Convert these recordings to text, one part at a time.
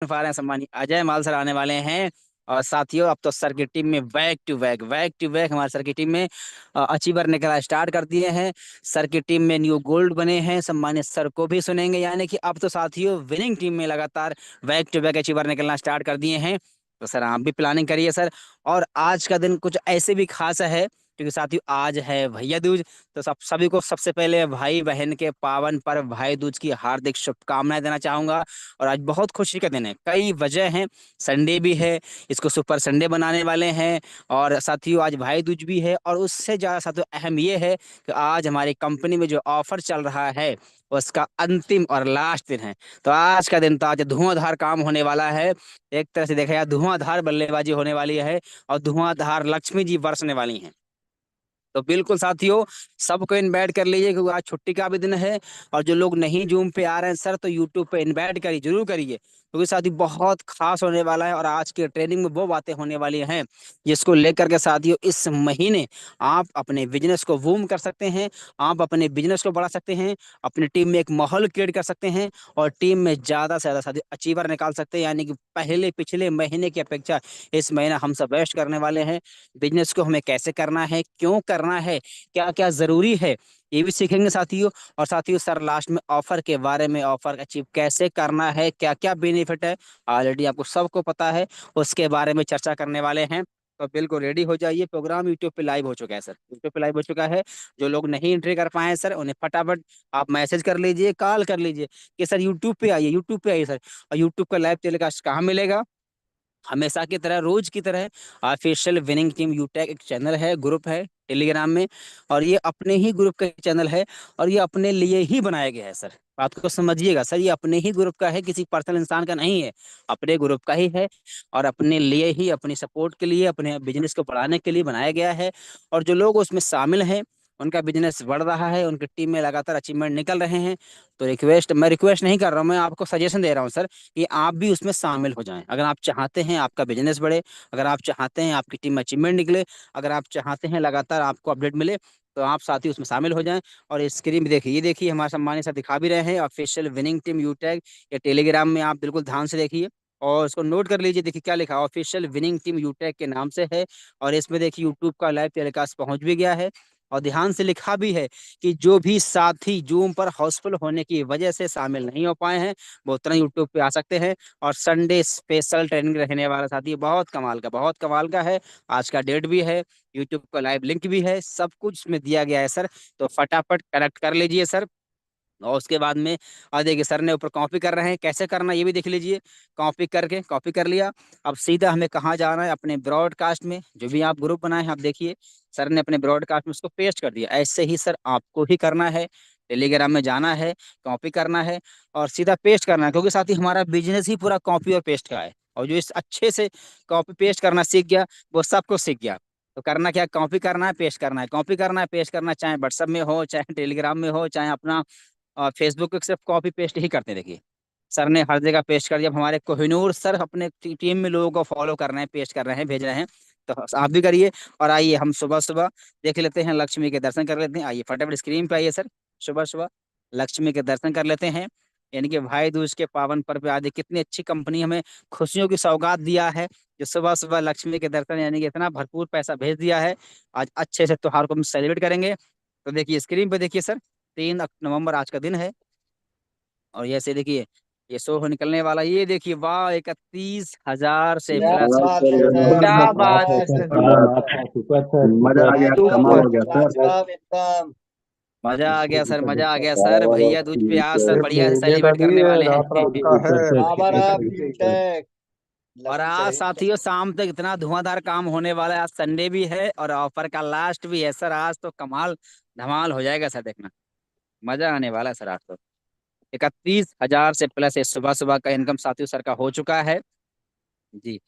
सम्मानित अजय माल सर आने वाले हैं। और साथियों अब तो सर की टीम में बैक टू बैक हमारे सर की टीम में अचीवर निकला स्टार्ट कर दिए हैं। सर की टीम में न्यू गोल्ड बने हैं। सम्मानित सर को भी सुनेंगे, यानी कि अब तो साथियों विनिंग टीम में लगातार बैक टू बैक अचीवर निकलना स्टार्ट कर दिए हैं। तो सर आप भी प्लानिंग करिए सर। और आज का दिन कुछ ऐसे भी खास है क्योंकि साथियों आज है भैया दूज। तो सभी को सबसे पहले भाई बहन के पावन पर्व भाई दूज की हार्दिक शुभकामनाएं देना चाहूंगा। और आज बहुत खुशी का दिन है, कई वजह हैं। संडे भी है, इसको सुपर संडे बनाने वाले हैं। और साथियों आज भाई दूज भी है, और उससे ज़्यादा साथियों अहम ये है कि आज हमारी कंपनी में जो ऑफर चल रहा है उसका अंतिम और लास्ट दिन है। तो आज का दिन तो आज धुआंधार काम होने वाला है। एक तरह से देखा जाए धुआंधार बल्लेबाजी होने वाली है और धुआंधार लक्ष्मी जी बरसने वाली हैं। तो बिल्कुल साथियों सबको इनवाइट कर लीजिए क्योंकि आज छुट्टी का भी दिन है। और जो लोग नहीं जूम पे आ रहे हैं सर तो यूट्यूब पे इनवाइट करिए, जरूर करिए, क्योंकि साथी बहुत खास होने वाला है। और आज की ट्रेनिंग में वो बातें होने वाली हैं जिसको लेकर के साथियों इस महीने आप अपने बिजनेस को बूम कर सकते हैं। आप अपने बिजनेस को बढ़ा सकते हैं, अपनी टीम में एक माहौल क्रिएट कर सकते हैं, और टीम में ज्यादा से ज्यादा साथी अचीवर निकाल सकते हैं। यानी कि पहले पिछले महीने की अपेक्षा इस महीना हम सब बेस्ट करने वाले हैं। बिजनेस को हमें कैसे करना है, क्यों करना है, क्या क्या जरूरी है, ये भी सीखेंगे साथियों। और साथियों सर लास्ट में ऑफर के बारे में, ऑफर अचीव कैसे करना है, क्या क्या बेनिफिट है, ऑलरेडी आपको सबको पता है, उसके बारे में चर्चा करने वाले हैं। तो बिल्कुल रेडी हो जाइए। प्रोग्राम यूट्यूब पे लाइव हो चुका है सर, यूट्यूब पे लाइव हो चुका है। जो लोग नहीं एंट्री कर पाए हैं सर उन्हें फटाफट आप मैसेज कर लीजिए, कॉल कर लीजिए कि सर यूट्यूब पे आइए, यूट्यूब पे आइए सर। और यूट्यूब का लाइव टेलीकास्ट कहाँ मिलेगा? हमेशा की तरह, रोज की तरह ऑफिशियल विनिंग टीम यूटेक एक चैनल है, ग्रुप है टेलीग्राम में। और ये अपने ही ग्रुप का चैनल है, और ये अपने लिए ही बनाया गया है सर। बात को समझिएगा सर, ये अपने ही ग्रुप का है, किसी पर्सनल इंसान का नहीं है, अपने ग्रुप का ही है। और अपने लिए ही, अपनी सपोर्ट के लिए, अपने बिजनेस को बढ़ाने के लिए बनाया गया है। और जो लोग उसमें शामिल हैं उनका बिजनेस बढ़ रहा है, उनकी टीम में लगातार अचीवमेंट निकल रहे हैं। तो मैं रिक्वेस्ट नहीं कर रहा हूँ, मैं आपको सजेशन दे रहा हूँ सर कि आप भी उसमें शामिल हो जाएं। अगर आप चाहते हैं आपका बिजनेस बढ़े, अगर आप चाहते हैं आपकी टीम में अचीवमेंट निकले, अगर आप चाहते हैं लगातार आपको अपडेट मिले, तो आप साथी उसमें शामिल हो जाएं। और स्क्रीन भी देखिए, ये देखिए हमारे सम्मानित सर दिखा भी रहे हैं ऑफिशियल विनिंग टीम यूटैग, या टेलीग्राम में आप बिल्कुल ध्यान से देखिए और उसको नोट कर लीजिए। देखिए क्या लिखा, ऑफिशियल विनिंग टीम यूटैग के नाम से है। और इसमें देखिए यूट्यूब का लाइव टेलीकास्ट पहुंच भी गया है। और ध्यान से लिखा भी है कि जो भी साथी जूम पर हाउसफुल होने की वजह से शामिल नहीं हो पाए हैं वो तुरंत यूट्यूब पे आ सकते हैं। और संडे स्पेशल ट्रेनिंग रहने वाला साथी बहुत कमाल का, बहुत कमाल का है। आज का डेट भी है, यूट्यूब का लाइव लिंक भी है, सब कुछ में दिया गया है सर। तो फटाफट कनेक्ट कर लीजिए सर। और उसके बाद में और देखिए सर ने ऊपर कॉपी कर रहे हैं, कैसे करना ये भी देख लीजिए। कॉपी करके कॉपी कर लिया। अब सीधा हमें कहाँ जाना है, अपने ब्रॉडकास्ट में जो भी आप ग्रुप बनाए हैं आप देखिए, सर ने अपने ब्रॉडकास्ट में उसको पेस्ट कर दिया। ऐसे ही सर आपको ही करना है, टेलीग्राम में जाना है, कॉपी करना है और सीधा पेस्ट करना है, क्योंकि साथ ही हमारा बिजनेस ही पूरा कॉपी और पेस्ट का है। और जो इस अच्छे से कॉपी पेस्ट करना सीख गया वो सबको सीख गया। तो करना क्या, कॉपी करना है, पेस्ट करना है, कॉपी करना है, पेस्ट करना है, चाहे व्हाट्सएप में हो, चाहे टेलीग्राम में हो, चाहे अपना फेसबुक पे सिर्फ कॉपी पेस्ट ही करते हैं। देखिए सर ने हर जगह पेस्ट कर दिया। अब हमारे कोहिनूर सर अपने टीम में लोगों को फॉलो कर रहे हैं, पेस्ट कर रहे हैं, भेज रहे हैं। तो आप भी करिए। और आइए हम सुबह सुबह देख लेते हैं, लक्ष्मी के दर्शन कर लेते हैं। आइए फटाफट स्क्रीन पे आइए सर, सुबह सुबह लक्ष्मी के दर्शन कर लेते हैं। यानी कि भाई दूज के पावन पर्व पे आज कितनी अच्छी कंपनी हमें खुशियों की सौगात दिया है, जो सुबह सुबह लक्ष्मी के दर्शन, यानी कि इतना भरपूर पैसा भेज दिया है। आज अच्छे से त्योहार को हम सेलिब्रेट करेंगे। तो देखिए स्क्रीन पे देखिए सर, 3 नवंबर आज का दिन है। और ये से देखिए ये शो हो निकलने वाला, ये देखिए वाह 31,000 से क्या प्लस। बात है सर, क्या क्या बात है बात है सर, सर। सुपर सर, मजा आ गया, कमाल एकदम हो गया सर। लाजवाब एकदम। मजा आ गया सर, मजा आ गया सर। चलो भैया दूज पे ठीक आज है। सर ये बढ़िया से भेजने का सेलिब्रेट नहीं करने है, वाले रात हैं। रात का है। सुपर से पावर अप ठीक है। यूटेक और लगनी आज चाहिए। साथियों शाम तक इतना धुआंधार काम होने वाला है। आज संडे भी है और ऑफर का लास्ट भी है सर। आज तो कमाल धमाल हो जाएगा सर, देखना मजा आने वाला है सर। आज तो 31,000 से प्लस ये सुबह सुबह का इनकम साथियों सर का हो चुका है जी।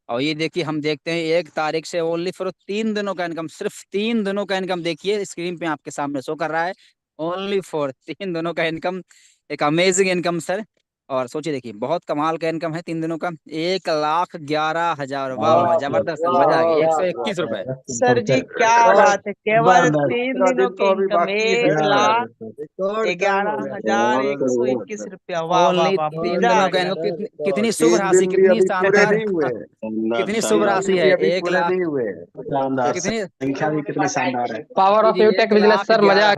और ये देखिए हम देखते हैं 1 तारीख से ओनली फॉर 3 दिनों का इनकम, सिर्फ 3 दिनों का इनकम देखिए स्क्रीन पे आपके सामने शो कर रहा है। ओनली फॉर 3 दिनों का इनकम, एक अमेजिंग इनकम सर। और सोचिए देखिए बहुत कमाल का इनकम है 3 दिनों का, 1,11,000। वाह वाह वाह, वाह सर, जबरदस्त सर, वाह मजा आ गया। एक क्या सौ बात इक्कीस है, रुपए सर जी क्या और बात है, केवल बस बस 3 दिनों दिन के तो अभी इनकम बाकी है एक सर। लाख रिकॉर्ड काम हो ग्यारह गया हजार सर, एक सौ रिकॉर्ड इक्कीस सर, रुपया वाह वाह ओनली वाह, तीन मजा आ रिकॉर्ड दिनों का गया। सर, इनको, रिकॉर्ड। कितनी शुभ तीन राशि, दिन भी कितनी अभी पूरे शानदार नहीं हुए, शानदार कितनी शुभ तीन शानदार राशि दिन भी है। अभी एक पूरे लाख नहीं हुए। शानदार कितनी, संख्या भी कितनी शानदार है। पावर जी ऑफ जी, यूटेक एक बिजनेस लाख सर, मजा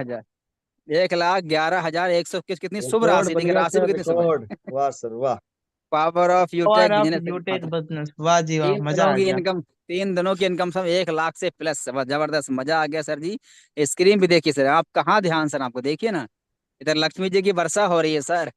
ग्यारह आ हजार 1,11,121, कितनी शुभ रिकॉर्ड राशि, बन देखिए गया राशि भी सर, कितनी शुभ रिकॉर्ड। है। वाह सर वाह। Power of power UTech of business UTech मतलब बिजनेस, वाह जी वाह, तीन मजा दिनों आ की गया। इनकम, 3 दिनों की इनकम सब 1 लाख से प्लस, जबरदस्त मजा आ गया सर जी। स्क्रीन भी देखिए सर, आप कहाँ ध्यान सर, आपको देखिए ना, इधर लक्ष्मी जी की वर्षा हो रही है सर।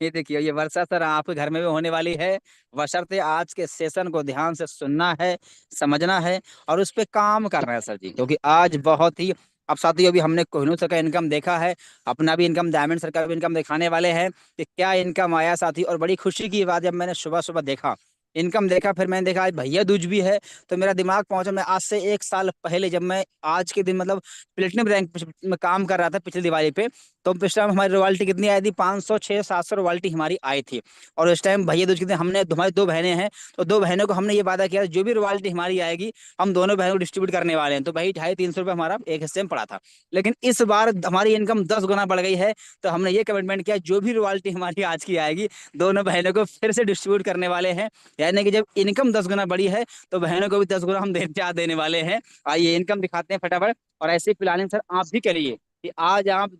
ये देखिए ये वर्षा सर आपके घर में भी होने वाली है, बशर्ते आज के सेशन को ध्यान से सुनना है, समझना है और उस पर काम करना है सर जी, क्योंकि आज बहुत ही, अब साथियों अभी हमने कोहिनूर सर का इनकम देखा है, अपना भी इनकम, डायमंड सर का भी इनकम दिखाने वाले हैं कि क्या इनकम आया साथी। और बड़ी खुशी की बात, जब मैंने सुबह सुबह देखा, इनकम देखा, फिर मैंने देखा आज भैया दूज भी है, तो मेरा दिमाग पहुंचा, मैं आज से 1 साल पहले जब मैं आज के दिन मतलब प्लेटिनम रैंक में काम कर रहा था पिछली दिवाली पे, तो पिछले टाइम हमारी रॉयल्टी कितनी आई थी, 500 600 700 रॉयल्टी हमारी आई थी। और उस टाइम भैया दूज के दिन हमने, हमारी 2 बहनें हैं, तो 2 बहनों को हमने ये वादा किया जो भी रॉयल्टी हमारी आएगी हम दोनों बहनों को डिस्ट्रीब्यूट करने वाले हैं। तो भाई 250-300 रुपये हमारा एक हिस्से में पड़ा था, लेकिन इस बार हमारी इनकम 10 गुना बढ़ गई है, तो हमने ये कमिटमेंट किया जो भी रॉयल्टी हमारी आज की आएगी दोनों बहनों को फिर से डिस्ट्रीब्यूट करने वाले हैं। यानी कि जब इनकम 10 गुना बढ़ी है तो बहनों को भी 10 गुना हम चार्ज देने वाले हैं। आइए इनकम दिखाते हैं फटाफट, और ऐसे प्लानिंग सर आप भी करिए कि आज आप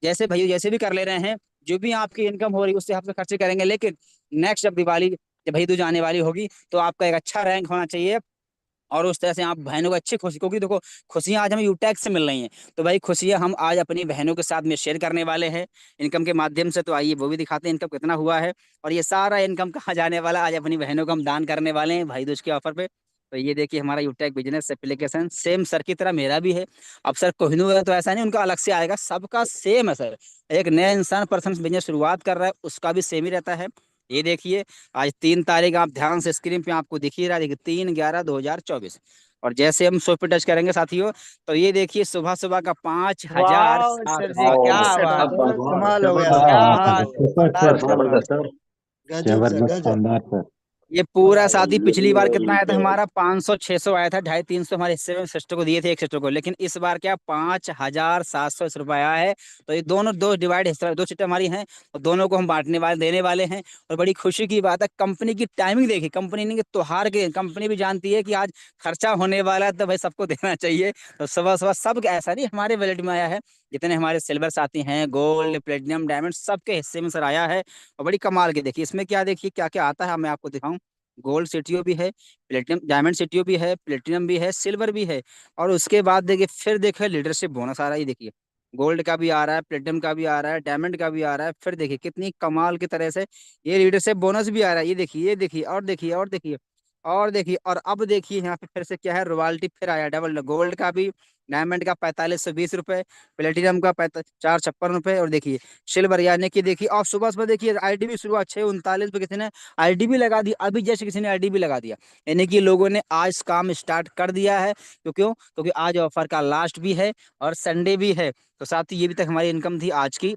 जैसे भैया जैसे भी कर ले रहे हैं, जो भी आपकी इनकम हो रही है उससे आप खर्चे करेंगे, लेकिन नेक्स्ट जब दिवाली, जब भैया दूज आने वाली होगी तो आपका एक अच्छा रैंक होना चाहिए, और उस तरह से आप बहनों को अच्छी खुशी, क्योंकि देखो खुशियां आज हमें यूटैक्स से मिल रही हैं, तो भाई खुशियां हम आज अपनी बहनों के साथ में शेयर करने वाले हैं इनकम के माध्यम से। तो आइए वो भी दिखाते हैं इनकम कितना हुआ है, और ये सारा इनकम कहाँ जाने वाला है, आज अपनी बहनों को हम दान करने वाले हैं भाई दूज के ऑफर पे। तो ये देखिए हमारा यूटेक बिजनेस एप्लीकेशन सेम सर की तरह मेरा भी है। अब सर कोहिनूर है तो ऐसा नहीं उनका अलग से आएगा, सबका सेम है सर। एक नया इंसान पर्सन बिजनेस शुरुआत कर रहा है उसका भी सेम ही रहता है। ये देखिए आज 3 तारीख, आप ध्यान से स्क्रीन पे आपको दिख ही रहा है, देखिए 3/11/2024। और जैसे हम शो पे टच करेंगे साथियों, तो ये देखिए सुबह सुबह का 5,000 वाह सात सर जी सौ क्या वाह इकसठ बात है, रुपये सर, वाह कमाल हो गया जबरदस्त सर, क्या शानदार कमाल। बात है, सुपर सर, फटाफट बात। जबरदस्त सर, गजब सर, जबरदस्त गजब। शानदार सर। ये पूरा साथी पिछली बार कितना आया था हमारा, 500 600 आया था, 250-300 हमारे हिस्से में सिस्टर को दिए थे, एक सिस्टर को, लेकिन इस बार क्या 5,700 रुपये आया है। तो ये दोनों दो डिवाइड हिस्सा, दो सीटें हमारी हैं, और दोनों को हम बांटने वाले, देने वाले हैं। और बड़ी खुशी की बात है, कंपनी की टाइमिंग देखी, कंपनी ने त्योहार के, कंपनी भी जानती है कि आज खर्चा होने वाला है तो भाई सबको देना चाहिए। तो सुबह सुबह सब, ऐसा नहीं हमारे वैलेट में आया है, जितने हमारे सिल्वर साथी हैं, गोल्ड प्लेटिनम डायमंड सबके हिस्से में सर आया है। और बड़ी कमाल की देखिए इसमें क्या, देखिए क्या क्या आता है मैं आपको दिखाऊं। गोल्ड सीटीओ भी है, प्लेटिनम डायमंड सीटीओ भी है, प्लेटिनम भी है, सिल्वर भी है। और उसके बाद देखिए फिर देखिए लीडरशिप बोनस आ रहा है, ये देखिए गोल्ड का भी आ रहा है, प्लेटिनम का भी आ रहा है, डायमंड का भी आ रहा है। फिर देखिए कितनी कमाल की तरह से ये लीडरशिप बोनस भी आ रहा है, ये देखिए, ये देखिए, और देखिए, और देखिए, और देखिए। और अब देखिए यहाँ पे फिर से क्या है, रॉयल्टी फिर आया डबल, गोल्ड का भी, डायमंड का 4520 रुपये, प्लेटिनम का 456 रुपये, और देखिए सिल्वर यानी कि देखिए। और सुबह सुबह देखिए आईडी भी शुरुआत 6:39 पे किसी ने आईडी भी लगा दी, अभी जैसे किसी ने आईडी भी लगा दिया, यानी कि लोगों ने आज काम स्टार्ट कर दिया है। क्योंकि आज ऑफर का लास्ट भी है और संडे भी है। तो साथ ही ये भी तक हमारी इनकम थी आज की।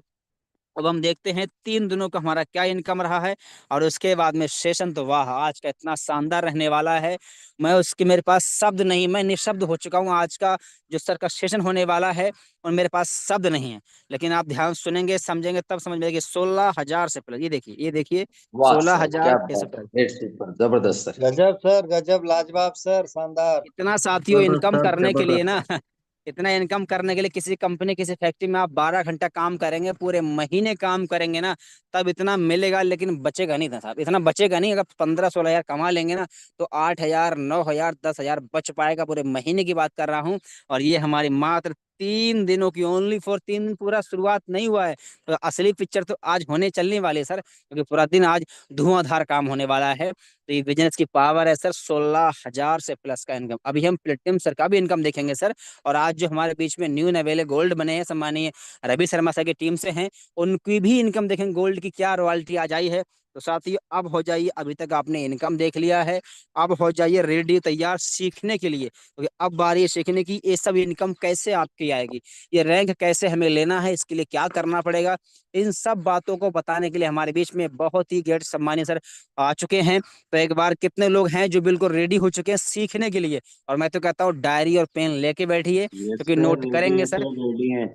अब हम देखते हैं 3 दिनों का हमारा क्या इनकम रहा है, और उसके बाद में सेशन तो वाह आज का इतना शानदार रहने वाला है, मैं उसके, मेरे पास शब्द नहीं, मैं निशब्द हो चुका हूँ आज का जो सर का सेशन होने वाला है, और मेरे पास शब्द नहीं है। लेकिन आप ध्यान सुनेंगे समझेंगे तब समझ में आएगी। 16,000 से प्लस, ये देखिए, ये देखिए, वाह सोलह सर हजार क्या छह सौ बात है, प्लस ग्रेट सुपर जबरदस्त सर। गजब सर, गजब, लाजवाब सर, शानदार। इतना साथियों जबरदस्त इनकम सर, करने के लिए जबरदस्त। ना, इतना इनकम करने के लिए किसी कंपनी, किसी फैक्ट्री में आप 12 घंटा काम करेंगे, पूरे महीने काम करेंगे ना, तब इतना मिलेगा, लेकिन बचेगा नहीं था साहब, इतना बचेगा नहीं। अगर 15-16 हजार कमा लेंगे ना, तो 8,000 9,000 10,000 बच पाएगा, पूरे महीने की बात कर रहा हूँ। और ये हमारी मात्र 3 दिनों की, ओनली फॉर 3 दिन, पूरा शुरुआत नहीं हुआ है। तो असली पिक्चर तो आज होने चलने वाली है सर, क्योंकि पूरा दिन आज धुआंधार काम होने वाला है। तो ये बिजनेस की पावर है सर, 16,000 से प्लस का इनकम। अभी हम प्लेटिनम सर का भी इनकम देखेंगे सर। और आज जो हमारे बीच में न्यू नवेले गोल्ड बने हैं सम्मानीय रवि शर्मा सर की टीम से हैं, उनकी भी इनकम देखेंगे, गोल्ड की क्या रॉयल्टी आज आई है। तो साथियों अब हो जाइए, अभी तक आपने इनकम देख लिया है, अब हो जाइए रेडी तैयार सीखने के लिए, क्योंकि अब बारी है सीखने की। ये सब इनकम कैसे आपकी आएगी, ये रैंक कैसे हमें लेना है, इसके लिए क्या करना पड़ेगा, इन सब बातों को बताने के लिए हमारे बीच में बहुत ही गेट सम्मानीय सर आ चुके हैं। तो एक बार कितने लोग हैं जो बिल्कुल रेडी हो चुके हैं सीखने के लिए, और मैं तो कहता हूँ डायरी और पेन लेके बैठिए, यस क्योंकि सर, नोट रेडी करेंगे है सर। सर, रेडी है।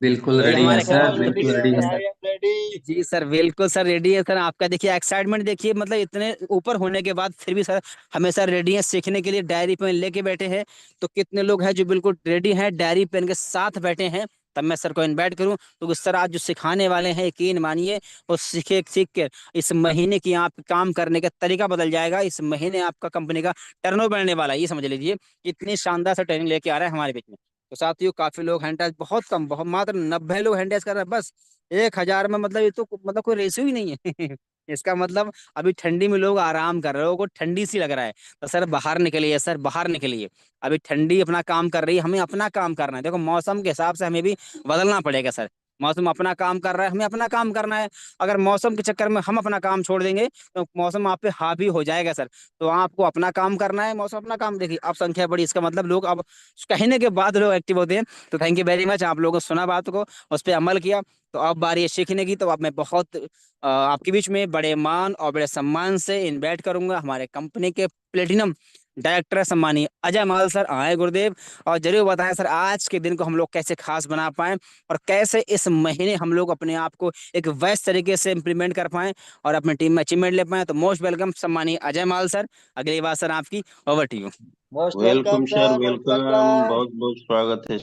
बिल्कुल क्योंकि रेडी है हमारे सर, ऑल कंपनी रेडी बिल्कुल है, रेडी है। I am ready. जी सर बिल्कुल सर रेडी है सर। आपका देखिए एक्साइटमेंट देखिए, मतलब इतने ऊपर होने के बाद फिर भी सर हमेशा रेडी है सीखने के लिए, डायरी पेन लेके बैठे हैं। तो कितने लोग हैं जो बिल्कुल रेडी हैं डायरी पेन के साथ बैठे हैं, तब मैं सर को इनवाइट करूं। तो सर आज जो सिखाने वाले हैं यकीन मानिए, वो सीख के इस महीने की आप काम करने का तरीका बदल जाएगा। इस महीने आपका कंपनी का टर्नओवर बढ़ने वाला है, ये समझ लीजिए। इतनी शानदार सा ट्रेनिंग लेके आ रहा है हमारे बीच में। तो साथियों काफी लोग हैंड, बहुत कम, बहुत मात्र 90 लोग हैंड कर रहे हैं बस 1000 में। मतलब ये तो मतलब कोई रेशियो ही नहीं है। इसका मतलब अभी ठंडी में लोग आराम कर रहे हो, को ठंडी सी लग रहा है, तो सर बाहर निकलिए, सर बाहर निकलिए। अभी ठंडी अपना काम कर रही है, हमें अपना काम करना है। देखो मौसम के हिसाब से हमें भी बदलना पड़ेगा सर। मौसम अपना काम कर रहा है, हमें अपना काम करना है। अगर मौसम के चक्कर में हम अपना काम छोड़ देंगे तो मौसम आप पे हावी हो जाएगा सर। तो आपको अपना काम करना है, मौसम अपना काम। देखिए अब संख्या बढ़ी, इसका मतलब लोग अब कहने के बाद लोग एक्टिव होते हैं। तो थैंक यू वेरी मच, आप लोगों ने सुना बात को, उस पर अमल किया। तो अब बारी है सीखने की। तो अब मैं बहुत आपके बीच में बड़े मान और बड़े सम्मान से इनवाइट करूंगा हमारे कंपनी के प्लेटिनम डायरेक्टर सम्मानीय अजय माल सर, आए गुरुदेव। और जरूर बताएं सर आज के दिन को हम लोग कैसे खास बना पाएं, और कैसे इस महीने हम लोग अपने आप को एक वैसे तरीके से इम्प्लीमेंट कर पाएं और अपनी टीम में अचीवमेंट ले पाएं। तो मोस्ट वेलकम सम्मानीय अजय माल सर, अगली बात सर आपकी, over to you. Most welcome welcome sir, sir, most welcome, welcome. बहुत बहुत स्वागत है।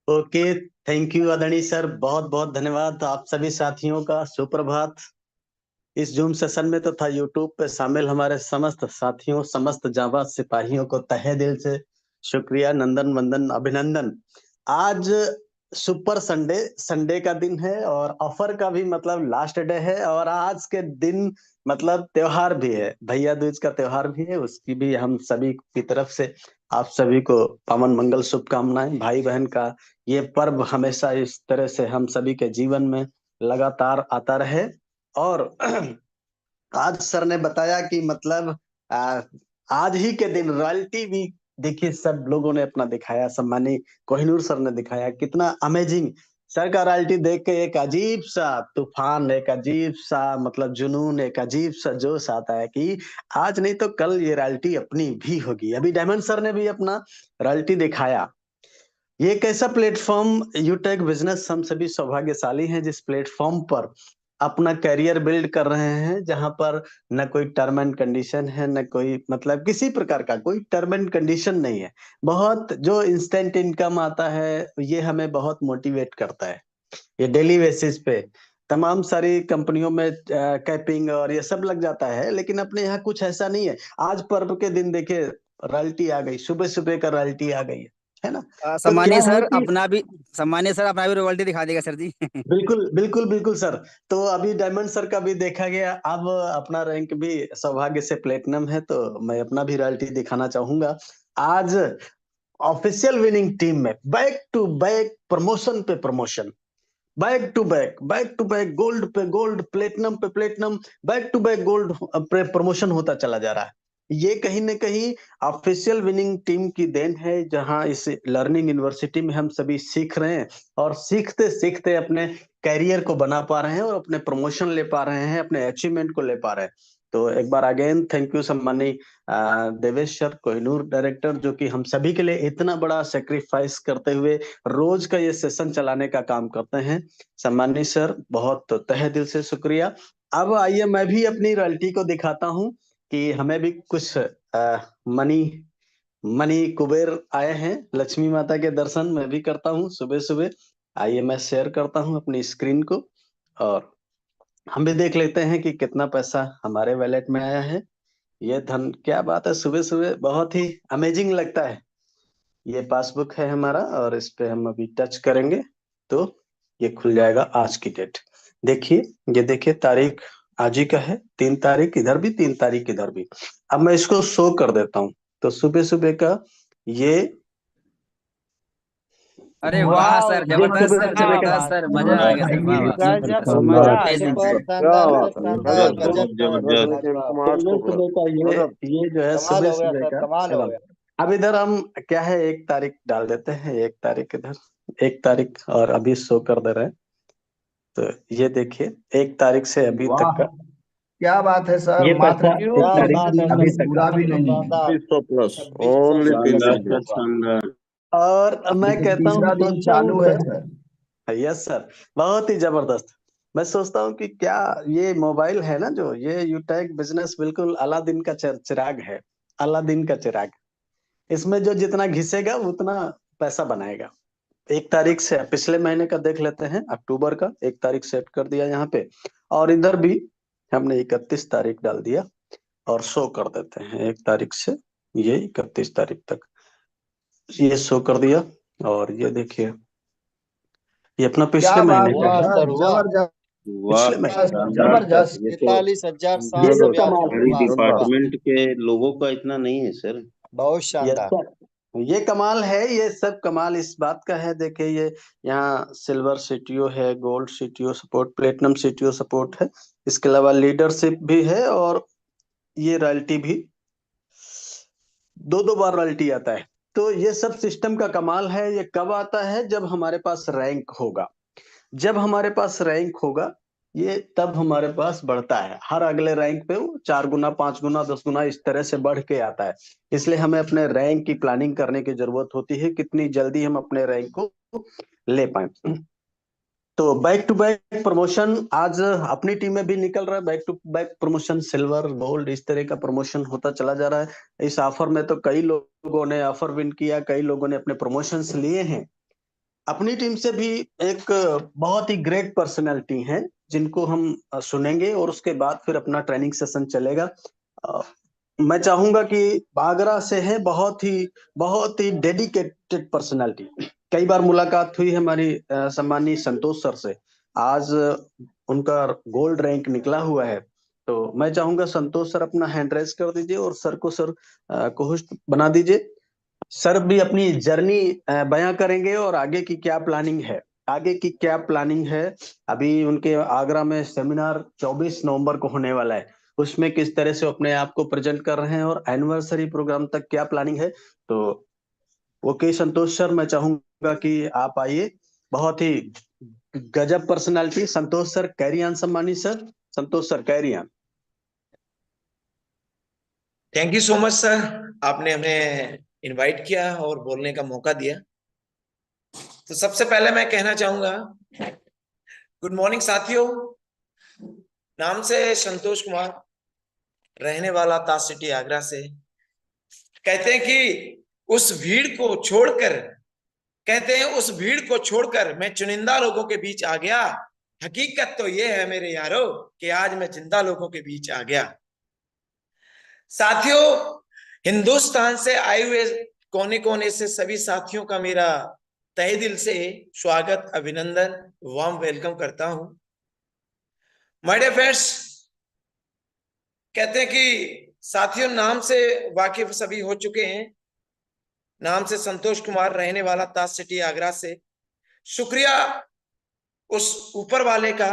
ओके, थैंक यू आदरणीय सर, बहुत बहुत धन्यवाद आप सभी साथियों का। सुप्रभात। इस जूम सेशन में तथा यूट्यूब पे शामिल हमारे समस्त साथियों, समस्त जांबाज सिपाहियों को तहे दिल से शुक्रिया, नंदन वंदन, अभिनंदन। आज सुपर संडे, संडे का दिन है और ऑफर का भी मतलब लास्ट डे है, और आज के दिन मतलब त्योहार भी है, भैया दूज का त्योहार भी है। उसकी भी हम सभी की तरफ से आप सभी को पावन मंगल शुभकामनाएं। भाई बहन का ये पर्व हमेशा इस तरह से हम सभी के जीवन में लगातार आता रहे। और आज सर ने बताया कि मतलब आज ही के दिन रॉयल्टी भी, देखिए सब लोगों ने अपना दिखाया, सम्मानी कोहिनूर सर ने दिखाया कितना अमेजिंग। सर का रॉयल्टी देख के एक अजीब सा तूफान, एक अजीब सा मतलब जुनून, एक अजीब सा जोश आता है कि आज नहीं तो कल ये रॉयल्टी अपनी भी होगी। अभी डायमंड सर ने भी अपना रॉयल्टी दिखाया। ये एक ऐसा प्लेटफॉर्म, यूटेक बिजनेस, हम सभी सौभाग्यशाली हैं जिस प्लेटफॉर्म पर अपना करियर बिल्ड कर रहे हैं, जहां पर न कोई टर्म एंड कंडीशन है, न कोई मतलब किसी प्रकार का कोई टर्म एंड कंडीशन नहीं है। बहुत जो इंस्टेंट इनकम आता है ये हमें बहुत मोटिवेट करता है। ये डेली बेसिस पे तमाम सारी कंपनियों में कैपिंग और ये सब लग जाता है, लेकिन अपने यहाँ कुछ ऐसा नहीं है। आज पर्व के दिन देखिए रॉयल्टी आ गई, सुबह सुबह का रॉयल्टी आ गई है ना। तो क्या सम्मानीय है सर कि अपना भी, सम्मानीय सर अपना भी रॉयल्टी दिखा देगा सर जी। बिल्कुल बिल्कुल बिल्कुल सर। तो अभी डायमंड सर का भी देखा गया, अब अपना रैंक भी सौभाग्य से प्लेटिनम है, तो मैं अपना भी रॉयल्टी दिखाना चाहूंगा। आज ऑफिशियल विनिंग टीम में बैक टू बैक प्रमोशन पे promotion, back to back, back to back, gold पे गोल्ड, प्लेटिनम पे platinum, back to back gold promotion होता चला जा रहा है। ये कहीं ना कहीं ऑफिशियल विनिंग टीम की देन है, जहां इस लर्निंग यूनिवर्सिटी में हम सभी सीख रहे हैं और सीखते सीखते अपने कैरियर को बना पा रहे हैं और अपने प्रमोशन ले पा रहे हैं, अपने अचीवमेंट को ले पा रहे हैं। तो एक बार अगेन थैंक यू सम्मानी देवेश सर, कोहिनूर डायरेक्टर, जो कि हम सभी के लिए इतना बड़ा सेक्रीफाइस करते हुए रोज का ये सेशन चलाने का काम करते हैं। सम्मानी सर बहुत तहे दिल से शुक्रिया। अब आइए मैं भी अपनी रॉयल्टी को दिखाता हूँ कि हमें भी कुछ मनी मनी कुबेर आए हैं। लक्ष्मी माता के दर्शन मैं भी करता हूँ सुबह सुबह। आइए मैं शेयर करता हूँ अपनी स्क्रीन को और हम भी देख लेते हैं कि कितना पैसा हमारे वैलेट में आया है। ये धन, क्या बात है, सुबह सुबह बहुत ही अमेजिंग लगता है। ये पासबुक है हमारा और इस पे हम अभी टच करेंगे तो ये खुल जाएगा आज की डेट। देखिए, ये देखिए तारीख आज ही का है, 3 तारीख इधर भी, 3 तारीख इधर भी। अब मैं इसको शो कर देता हूँ। तो सुबह सुबह का ये अरे वाह वाह सर, जो जबरदस्त सुबह सर, से लेकर जबरदस्त सर, मजा आ गया सर, वाह वाह। गजब शानदार, मजा आ अमेजिंग गया। सर। सुपर शानदार सर, शानदार तो गजब सर, लाजवाब। सुबह सुबह का ये जो है कमाल सुबह हो गया सुबह सर, का कमाल हो एवं गया। अब इधर हम क्या है 1 तारीख डाल देते हैं, 1 तारीख इधर, 1 तारीख और अभी शो कर दे रहे हैं। तो ये देखिए 1 तारीख से अभी वाह, तक का क्या बात है सर। ये मात्र पैसा 1 क्या तारीख तारीख बात भी है अभी सर, तक का। पूरा भी नहीं है। शानदार। 2600 शानदार प्लस। सर, शानदार। और ये मैं तो कहता हूँ, तीसरा दिन सोचता हूँ चालू है सर, सर। यस सर, बहुत ही जबरदस्त। मैं सोचता हूँ कि क्या ये मोबाइल है ना, जो ये यूटेक बिजनेस बिल्कुल अलादीन का चिराग है, अलादीन का चिराग। इसमें जो जितना घिसेगा उतना पैसा बनाएगा। 1 तारीख से पिछले महीने का देख लेते हैं, अक्टूबर का 1 तारीख सेट कर दिया यहाँ पे, और इधर भी हमने 31 तारीख डाल दिया और शो कर देते हैं 1 तारीख से ये 31 तारीख तक ये शो कर दिया। और ये देखिए ये अपना पिछले क्या बात महीने का है वाह है, सर, सर वाह, जबरदस्त वाह, पिछले महीने का। शानदार सर। जबरदस्त। ये तो 43,700 ये जो रुपया कमाल हमारी वाह सर वाह, डिपार्टमेंट के लोगों का इतना नहीं है सर। बहुत ये शानदार। ये कमाल है, ये सब कमाल इस बात का है। देखिए ये यहाँ सिल्वर सीटीओ है, gold CTO support, platinum CTO support है, इसके अलावा लीडरशिप भी है, और ये रॉयल्टी भी 2 बार रॉयल्टी आता है। तो ये सब सिस्टम का कमाल है। ये कब आता है? जब हमारे पास रैंक होगा, जब हमारे पास रैंक होगा ये तब हमारे पास बढ़ता है। हर अगले रैंक पे वो 4 गुना 5 गुना 10 गुना इस तरह से बढ़ के आता है। इसलिए हमें अपने रैंक की प्लानिंग करने की जरूरत होती है, कितनी जल्दी हम अपने रैंक को ले पाए। तो बैक टू बैक प्रमोशन आज अपनी टीम में भी निकल रहा है। Back to back promotion, silver gold इस तरह का प्रमोशन होता चला जा रहा है। इस ऑफर में तो कई लोगों ने ऑफर विन किया, कई लोगों ने अपने प्रमोशंस लिए हैं। अपनी टीम से भी एक बहुत ही ग्रेट पर्सनैलिटी है जिनको हम सुनेंगे, और उसके बाद फिर अपना ट्रेनिंग सेशन चलेगा। अ, मैं चाहूंगा कि आगरा से है, बहुत ही डेडिकेटेड पर्सनालिटी। कई बार मुलाकात हुई हमारी सम्मानीय संतोष सर से। आज उनका गोल्ड रैंक निकला हुआ है। तो मैं चाहूंगा संतोष सर अपना हैंड रेस कर दीजिए और सर को सर को होस्ट बना दीजिए। सर भी अपनी जर्नी बयां करेंगे और आगे की क्या प्लानिंग है, आगे की क्या प्लानिंग है। अभी उनके आगरा में सेमिनार 24 नवंबर को होने वाला है, उसमें किस तरह से अपने आप को प्रेजेंट कर रहे हैं और एनिवर्सरी प्रोग्राम तक क्या प्लानिंग है। तो ओके संतोष सर, मैं चाहूंगा कि आप आइए। बहुत ही गजब पर्सनालिटी संतोष सर, कैरियान सम्मानी sir, Santosh sir Kariyan. Thank you so much sir, आपने हमें इनवाइट किया और बोलने का मौका दिया। तो सबसे पहले मैं कहना चाहूंगा गुड मॉर्निंग साथियों। नाम से संतोष कुमार, रहने वाला ताज सिटी आगरा से। कहते हैं कि उस भीड़ को छोड़कर, कहते हैं उस भीड़ को छोड़कर मैं चुनिंदा लोगों के बीच आ गया। हकीकत तो ये है मेरे यारों कि आज मैं जिंदा लोगों के बीच आ गया। साथियों, हिंदुस्तान से आए हुए कोने कोने से सभी साथियों का मेरा तहे दिल से स्वागत, अभिनंदन, वार्म वेलकम करता हूं। माय डियर फ्रेंड्स, कहते हैं कि साथियों नाम से वाकिफ सभी हो चुके हैं। नाम से संतोष कुमार, रहने वाला ताज सिटी आगरा से। शुक्रिया उस ऊपर वाले का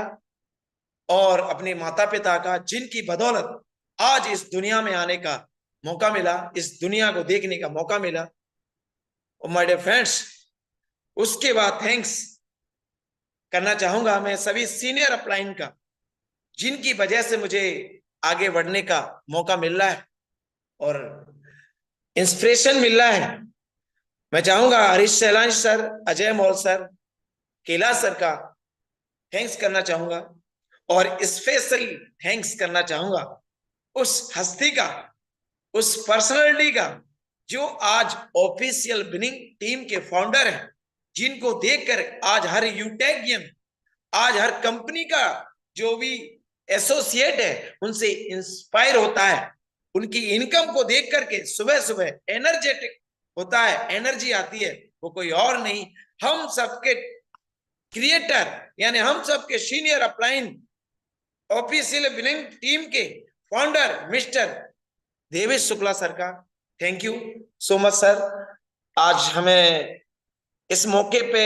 और अपने माता पिता का जिनकी बदौलत आज इस दुनिया में आने का मौका मिला, इस दुनिया को देखने का मौका मिला। और माय डियर फ्रेंड्स, उसके बाद थैंक्स करना चाहूंगा मैं सभी सीनियर अपलाइन का, जिनकी वजह से मुझे आगे बढ़ने का मौका मिल रहा है और इंस्पिरेशन मिल रहा है। मैं चाहूंगा हरीश सैलानी सर, अजय मौल सर, केला सर का थैंक्स करना चाहूंगा और स्पेशल थैंक्स करना चाहूंगा उस हस्ती का, उस पर्सनालिटी का जो आज ऑफिशियल विनिंग टीम के फाउंडर हैं, जिनको देखकर आज हर यूटेकियन, आज हर कंपनी का जो भी एसोसिएट है उनसे इंस्पायर होता है। उनकी इनकम को देख करके सुबह सुबह एनर्जेटिक होता है, एनर्जी आती है। वो कोई और नहीं, हम सबके क्रिएटर यानी हम सबके senior upline official winning team के founder mister Devesh Shukla sir का thank you so much sir. आज हमें इस मौके पे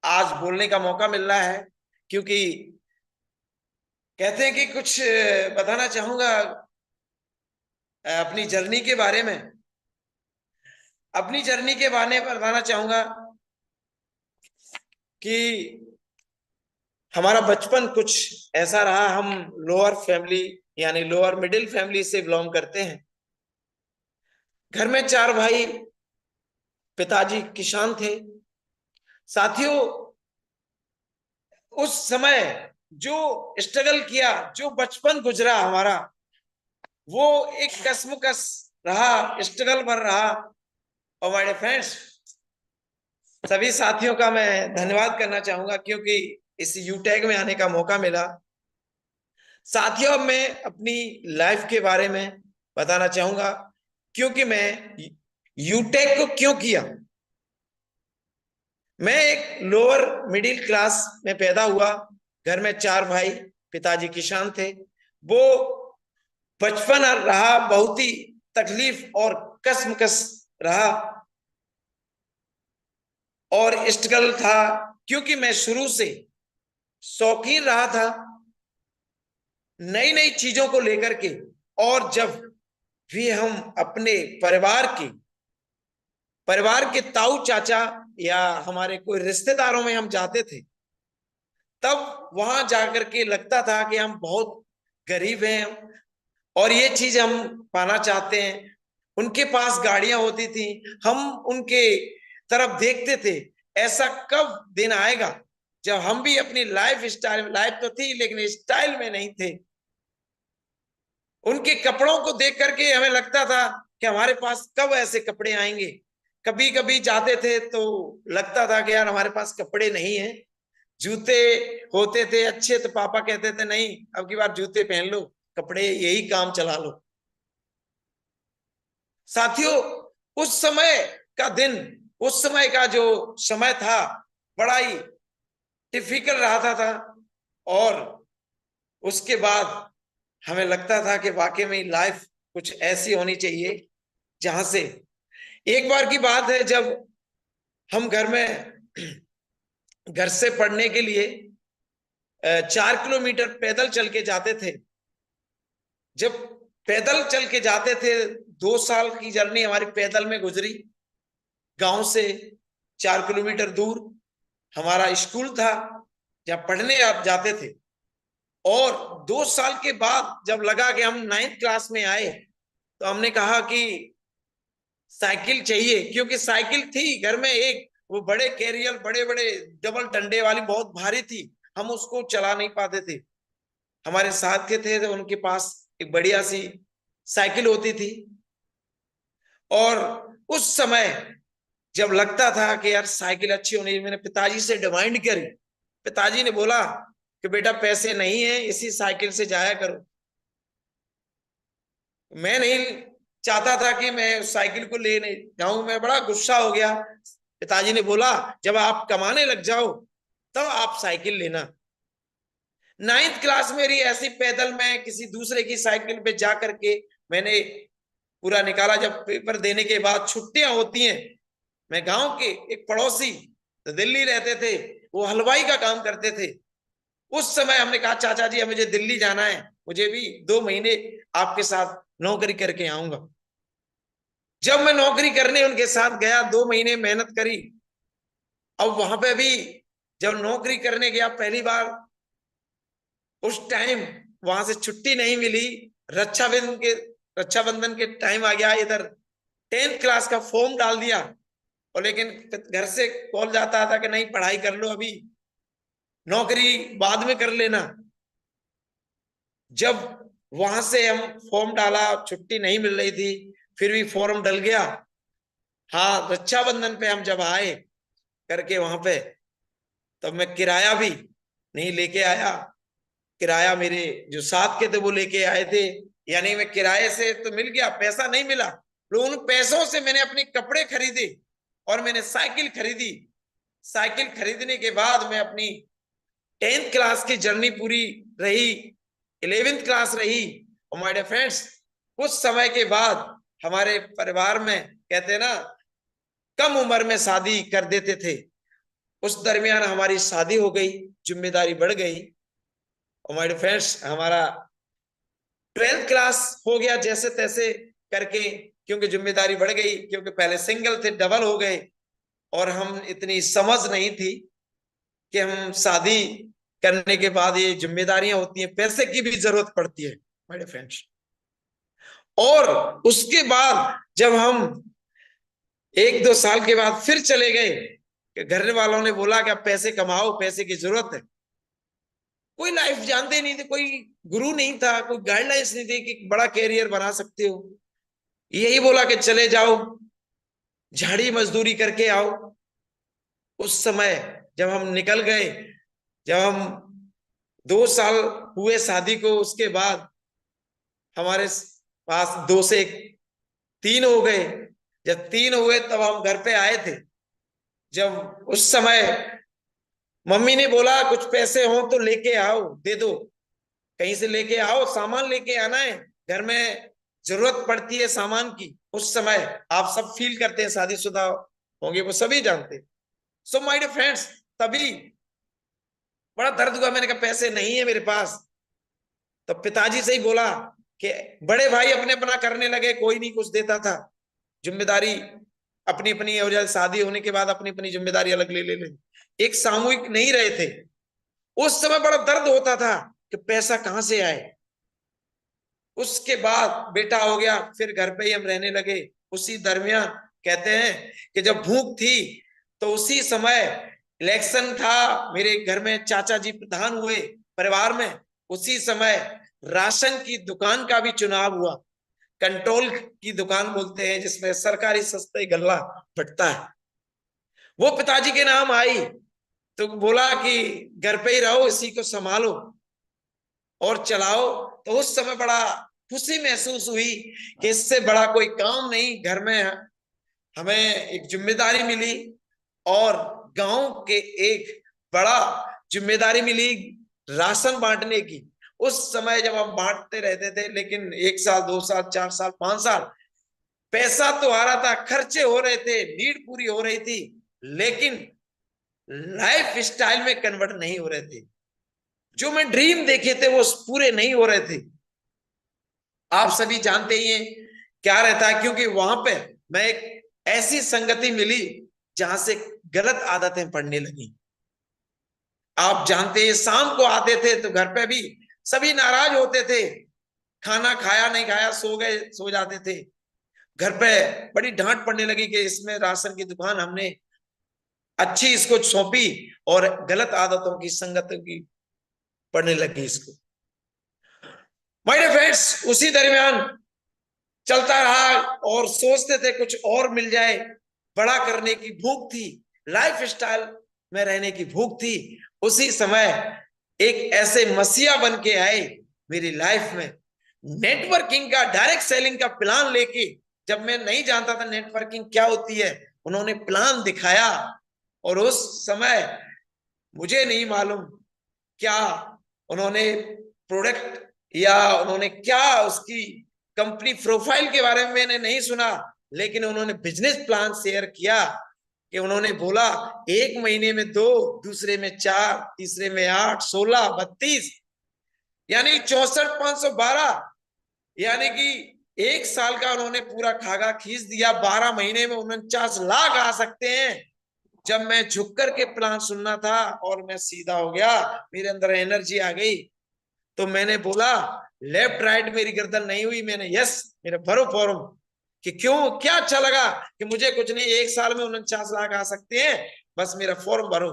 आज बोलने का मौका मिल रहा है, क्योंकि कहते हैं कि कुछ बताना चाहूंगा अपनी जर्नी के बारे में। अपनी जर्नी के बारे में बताना चाहूंगा कि हमारा बचपन कुछ ऐसा रहा। हम लोअर फैमिली यानी लोअर मिडिल फैमिली से बिलोंग करते हैं। घर में 4 भाई, पिताजी किसान थे। साथियों, उस समय जो स्ट्रगल किया, जो बचपन गुजरा हमारा, वो एक कश्मकश रहा, स्ट्रगल भर रहा। और माय फ्रेंड्स, सभी साथियों का मैं धन्यवाद करना चाहूंगा, क्योंकि इस यूटैग में आने का मौका मिला। साथियों, मैं अपनी लाइफ के बारे में बताना चाहूंगा, क्योंकि मैं यूटैग को क्यों किया। मैं एक लोअर मिडिल क्लास में पैदा हुआ। घर में 4 भाई, पिताजी किसान थे। वो बचपन रहा बहुत ही तकलीफ और कश्मकश रहा और स्ट्रगल था, क्योंकि मैं शुरू से शौकीन रहा था नई नई चीजों को लेकर के। और जब भी हम अपने परिवार के ताऊ चाचा या हमारे कोई रिश्तेदारों में हम जाते थे, तब वहां जाकर के लगता था कि हम बहुत गरीब हैं और ये चीज हम पाना चाहते हैं। उनके पास गाड़ियां होती थी, हम उनके तरफ देखते थे। ऐसा कब दिन आएगा जब हम भी अपनी लाइफ तो थी लेकिन स्टाइल में नहीं थे। उनके कपड़ों को देख करके हमें लगता था कि हमारे पास कब ऐसे कपड़े आएंगे। कभी कभी जाते थे तो लगता था कि यार हमारे पास कपड़े नहीं है। जूते होते थे अच्छे तो पापा कहते थे नहीं, अब की बार जूते पहन लो, कपड़े यही काम चला लो। साथियों, उस समय का जो समय था बड़ा ही डिफिकल्ट रहा था। और उसके बाद हमें लगता था कि वाकई में लाइफ कुछ ऐसी होनी चाहिए जहां से, एक बार की बात है जब हम घर से पढ़ने के लिए 4 किलोमीटर पैदल चल के जाते थे। जब पैदल चल के जाते थे, 2 साल की जर्नी हमारी पैदल में गुजरी। गांव से 4 किलोमीटर दूर हमारा स्कूल था जहां पढ़ने जाते थे। और 2 साल के बाद जब लगा कि हम 9th क्लास में आए, तो हमने कहा कि साइकिल चाहिए, क्योंकि साइकिल थी घर में एक, वो बड़े कैरियर, बड़े बड़े डबल डंडे वाली, बहुत भारी थी। हम उसको चला नहीं पाते थे। हमारे साथ के थे तो उनके पास एक बढ़िया सी साइकिल होती थी। और उस समय जब लगता था कि यार साइकिल अच्छी होनी, मैंने पिताजी से डिमांड करी। पिताजी ने बोला कि बेटा पैसे नहीं है, इसी साइकिल से जाया करो। मैं नहीं चाहता था कि मैं उस साइकिल को लेने जाऊं। मैं बड़ा गुस्सा हो गया। पिताजी ने बोला जब आप कमाने लग जाओ तब आप साइकिल लेना। 9th क्लास मेरी ऐसी पैदल में किसी दूसरे की साइकिल पे जा करके मैंने पूरा निकाला। जब पेपर देने के बाद छुट्टियां होती हैं, मैं गांव के एक पड़ोसी तो दिल्ली रहते थे, वो हलवाई का काम करते थे। उस समय हमने कहा चाचा जी मुझे दिल्ली जाना है, मुझे भी 2 महीने आपके साथ नौकरी करके आऊंगा। जब मैं नौकरी करने उनके साथ गया, 2 महीने मेहनत करी। अब वहां पे भी जब नौकरी करने गया पहली बार, उस टाइम वहां से छुट्टी नहीं मिली। रक्षाबंधन के टाइम आ गया। इधर 10th क्लास का फॉर्म डाल दिया, और लेकिन घर से कॉल जाता था कि नहीं पढ़ाई कर लो, अभी नौकरी बाद में कर लेना। जब वहां से हम फॉर्म डाला, छुट्टी नहीं मिल रही थी, फिर भी फॉर्म डल गया। हाँ, रक्षाबंधन पे हम जब आए करके वहां पे, तब मैं किराया भी नहीं लेके आया। किराया मेरे जो साथ के थे वो लेके आए थे, यानी मैं किराए से तो मिल गया, पैसा नहीं मिला। उन पैसों से मैंने अपने कपड़े खरीदे और मैंने साइकिल खरीदी। साइकिल खरीदने के बाद मैं अपनी 10th क्लास की जर्नी पूरी रही, 11th क्लास रही। और माय डियर फ्रेंड्स, कुछ समय के बाद हमारे परिवार में कहते हैं ना, कम उम्र में शादी कर देते थे। उस दरमियान हमारी शादी हो गई, जिम्मेदारी बढ़ गई, और माय फ्रेंड्स हमारा 12th क्लास हो गया जैसे तैसे करके, क्योंकि जिम्मेदारी बढ़ गई, क्योंकि पहले सिंगल थे डबल हो गए, और हम इतनी समझ नहीं थी कि हम शादी करने के बाद ये जिम्मेदारियां होती हैं, पैसे की भी जरूरत पड़ती है माय फ्रेंड्स। और उसके बाद जब हम 1-2 साल के बाद फिर चले गए कि घर वालों ने बोला कि आप पैसे कमाओ, पैसे की जरूरत है। कोई लाइफ जानते नहीं थे, कोई गुरु नहीं था, कोई गाइडलाइंस नहीं थी कि बड़ा कैरियर बना सकते हो। यही बोला कि चले जाओ, झाड़ी मजदूरी करके आओ। उस समय जब हम निकल गए, जब हम 2 साल हुए शादी को, उसके बाद हमारे पास 2 से 3 हो गए। जब 3 हुए तब हम घर पे आए थे। जब उस समय मम्मी ने बोला कुछ पैसे हो तो लेके आओ, दे दो, कहीं से लेके आओ, सामान लेके आना है, घर में जरूरत पड़ती है सामान की। उस समय आप सब फील करते हैं, शादीशुदा होंगे वो सभी जानते। सो माय डियर फ्रेंड्स, तभी बड़ा दर्द हुआ। मैंने कहा पैसे नहीं है मेरे पास। तो पिताजी से ही बोला कि बड़े भाई अपने अपना करने लगे, कोई नहीं कुछ देता था, जिम्मेदारी अपनी अपनी हो जाए, शादी होने के बाद अपनी अपनी जिम्मेदारी अलग ले ले, एक सामूहिक नहीं रहे थे। उस समय बड़ा दर्द होता था कि पैसा कहां से आए। उसके बाद बेटा हो गया, फिर घर पे ही हम रहने लगे। उसी दरमियान कहते हैं कि जब भूख थी तो उसी समय इलेक्शन था, मेरे घर में चाचा जी प्रधान हुए परिवार में, उसी समय राशन की दुकान का भी चुनाव हुआ। कंट्रोल की दुकान बोलते हैं, जिसमें सरकारी सस्ते गल्ला बटता है, वो पिताजी के नाम आई। तो बोला कि घर पे ही रहो, इसी को संभालो और चलाओ। तो उस समय बड़ा खुशी महसूस हुई कि इससे बड़ा कोई काम नहीं, घर में हमें एक जिम्मेदारी मिली और गांव के एक बड़ा जिम्मेदारी मिली राशन बांटने की। उस समय जब हम बांटते रहते थे, लेकिन 1 साल 2 साल 4 साल 5 साल पैसा तो आ रहा था, खर्चे हो रहे थे, नीड पूरी हो रही थी, लेकिन लाइफ स्टाइल में कन्वर्ट नहीं हो रहे थे। जो मैं ड्रीम देखे थे वो पूरे नहीं हो रहे थे। आप सभी जानते ही हैं क्या रहता है, क्योंकि वहां पे मैं एक ऐसी संगति मिली जहां से गलत आदतें पड़ने लगी। आप जानते हैं, शाम को आते थे तो घर पे भी सभी नाराज होते थे, खाना खाया नहीं खाया, सो गए, सो जाते थे। घर पे बड़ी डांट पड़ने लगी कि इसमें राशन की दुकान हमने अच्छी इसको सौंपी और गलत आदतों की संगत की पड़ने लगी इसको। माय डियर फ्रेंड्स, उसी दरमियान चलता रहा और सोचते थे कुछ और मिल जाए, बड़ा करने की भूख थी, लाइफ स्टाइल में रहने की भूख थी। उसी समय एक ऐसे मसीहा बन के आए मेरी लाइफ में, नेटवर्किंग का, डायरेक्ट सेलिंग का प्लान लेके। जब मैं नहीं जानता था नेटवर्किंग क्या होती है, उन्होंने प्लान दिखाया और उस समय मुझे नहीं मालूम क्या उन्होंने प्रोडक्ट या उन्होंने क्या उसकी कंपनी प्रोफाइल के बारे में मैंने नहीं सुना, लेकिन उन्होंने बिजनेस प्लान शेयर किया कि उन्होंने बोला 1 महीने में 2, दूसरे में 4, तीसरे में 8, 16, 32, यानी 64,512, यानी कि 1 साल का उन्होंने पूरा खागा खींच दिया। 12 महीने में 49 लाख आ सकते हैं। जब मैं झुक कर के प्लान सुनना था और मैं सीधा हो गया, मेरे अंदर एनर्जी आ गई, तो मैंने बोला, लेफ्ट राइट मेरी गर्दन नहीं हुई, मैंने यस मेरा भरो फॉर्म कि क्यों, क्या अच्छा लगा कि मुझे कुछ नहीं, 1 साल में 49 लाख आ सकते हैं, बस मेरा फॉर्म भरो।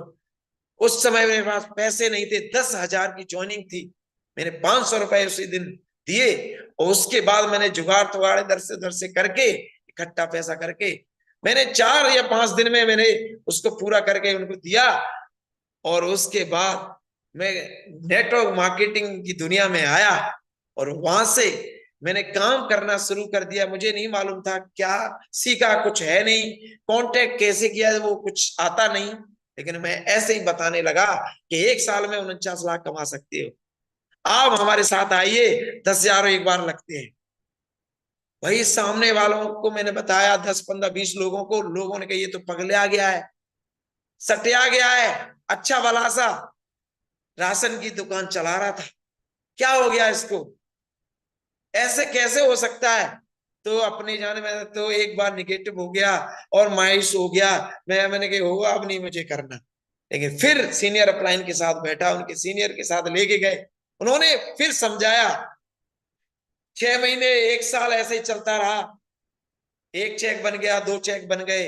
उस समय मेरे पास पैसे नहीं थे, 10,000 की ज्वाइनिंग थी, मैंने 500 रुपए उसी दिन दिए और उसके बाद मैंने जुगाड़ तुगाड़ इधर से उधर से करके इकट्ठा पैसा करके मैंने 4 या 5 दिन में मैंने उसको पूरा करके उनको दिया। और उसके बाद मैं नेटवर्क मार्केटिंग की दुनिया में आया और वहां से मैंने काम करना शुरू कर दिया। मुझे नहीं मालूम था क्या सीखा, कुछ है नहीं, कांटेक्ट कैसे किया वो कुछ आता नहीं, लेकिन मैं ऐसे ही बताने लगा कि 1 साल में 49 लाख कमा सकते हो, आप हमारे साथ आइए, 10,000 एक बार लगते हैं। भाई सामने वालों को मैंने बताया 10 15 20 लोगों को, लोगों ने कहा ये तो पगला गया है, सटिया गया है, अच्छा भला सा राशन की दुकान चला रहा था, क्या हो गया इसको, ऐसे कैसे हो सकता है। तो अपने जाने में तो एक बार निगेटिव हो गया और मायूस हो गया, मैंने कहा होगा अब नहीं मुझे करना। लेकिन फिर सीनियर अपलाइन के साथ बैठा, उनके सीनियर के साथ लेके गए, उन्होंने फिर समझाया। 6 महीने 1 साल ऐसे ही चलता रहा, 1 चेक बन गया, 2 चेक बन गए,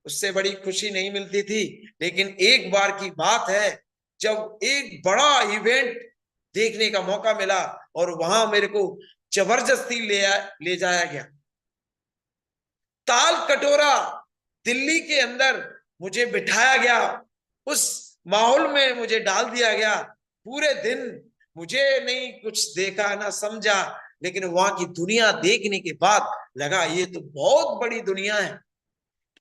उससे बड़ी खुशी नहीं मिलती थी। लेकिन एक बार की बात है जब एक बड़ा इवेंट देखने का मौका मिला और वहां मेरे को जबरदस्ती ले जाया गया। ताल कटोरा दिल्ली के अंदर मुझे बिठाया गया, उस माहौल में मुझे डाल दिया गया। पूरे दिन मुझे नहीं कुछ देखा ना समझा, लेकिन वहां की दुनिया देखने के बाद लगा ये तो बहुत बड़ी दुनिया है,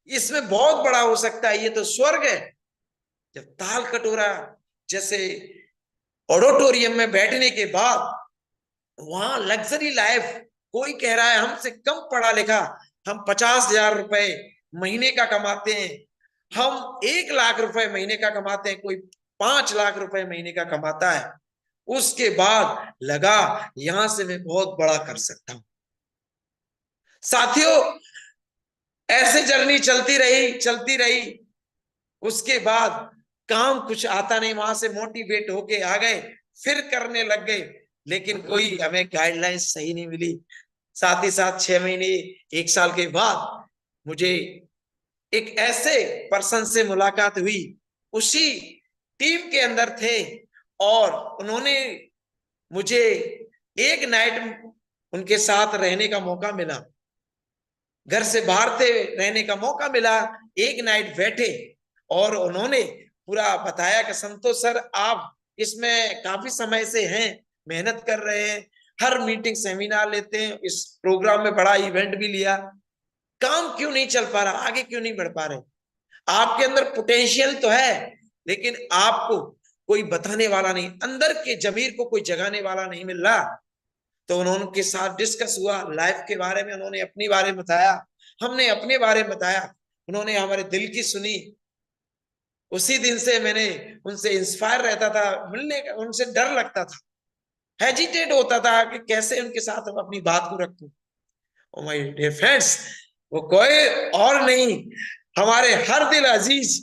इसमें बहुत बड़ा हो सकता है, ये तो स्वर्ग है। जब ताल कटोरा जैसे ऑडिटोरियम में बैठने के बाद वहां लग्जरी लाइफ, कोई कह रहा है हमसे कम पढ़ा लिखा, हम 50,000 रुपए महीने का कमाते हैं, हम 1 लाख रुपए महीने का कमाते हैं, कोई 5 लाख रुपए महीने का कमाता है। उसके बाद लगा यहां से मैं बहुत बड़ा कर सकता हूं। साथियों ऐसे जर्नी चलती रही। उसके बाद काम कुछ आता नहीं, वहां से मोटिवेट होके आ गए, फिर करने लग गए, लेकिन कोई हमें गाइडलाइंस सही नहीं मिली। साथ ही साथ 6 महीने 1 साल के बाद मुझे एक ऐसे पर्सन से मुलाकात हुई, उसी टीम के अंदर थे, और उन्होंने मुझे एक नाइट उनके साथ रहने का मौका मिला, घर से बाहर थे रहने का मौका मिला। एक नाइट बैठे और उन्होंने पूरा बताया कि संतोष सर आप इसमें काफी समय से हैं, मेहनत कर रहे हैं, हर मीटिंग सेमिनार लेते हैं, इस प्रोग्राम में बड़ा इवेंट भी लिया, काम क्यों नहीं चल पा रहा, आगे क्यों नहीं बढ़ पा रहे, आपके अंदर पोटेंशियल तो है लेकिन आपको कोई बताने वाला नहीं, अंदर के जमीर को कोई जगाने वाला नहीं मिल रहा। तो उनके साथ डिस्कस हुआ लाइफ के बारे में, उन्होंने अपने बारे में बताया, हमने अपने बारे में बताया, उन्होंने हमारे दिल की सुनी। उसी दिन से मैंने उनसे इंस्पायर रहता था, मिलने का उनसे डर लगता था, हेजिटेट होता था कि कैसे उनके साथ हम अपनी बात को रखूं। ओ माय डियर फ्रेंड्स, वो कोई और नहीं, हमारे हर दिल अजीज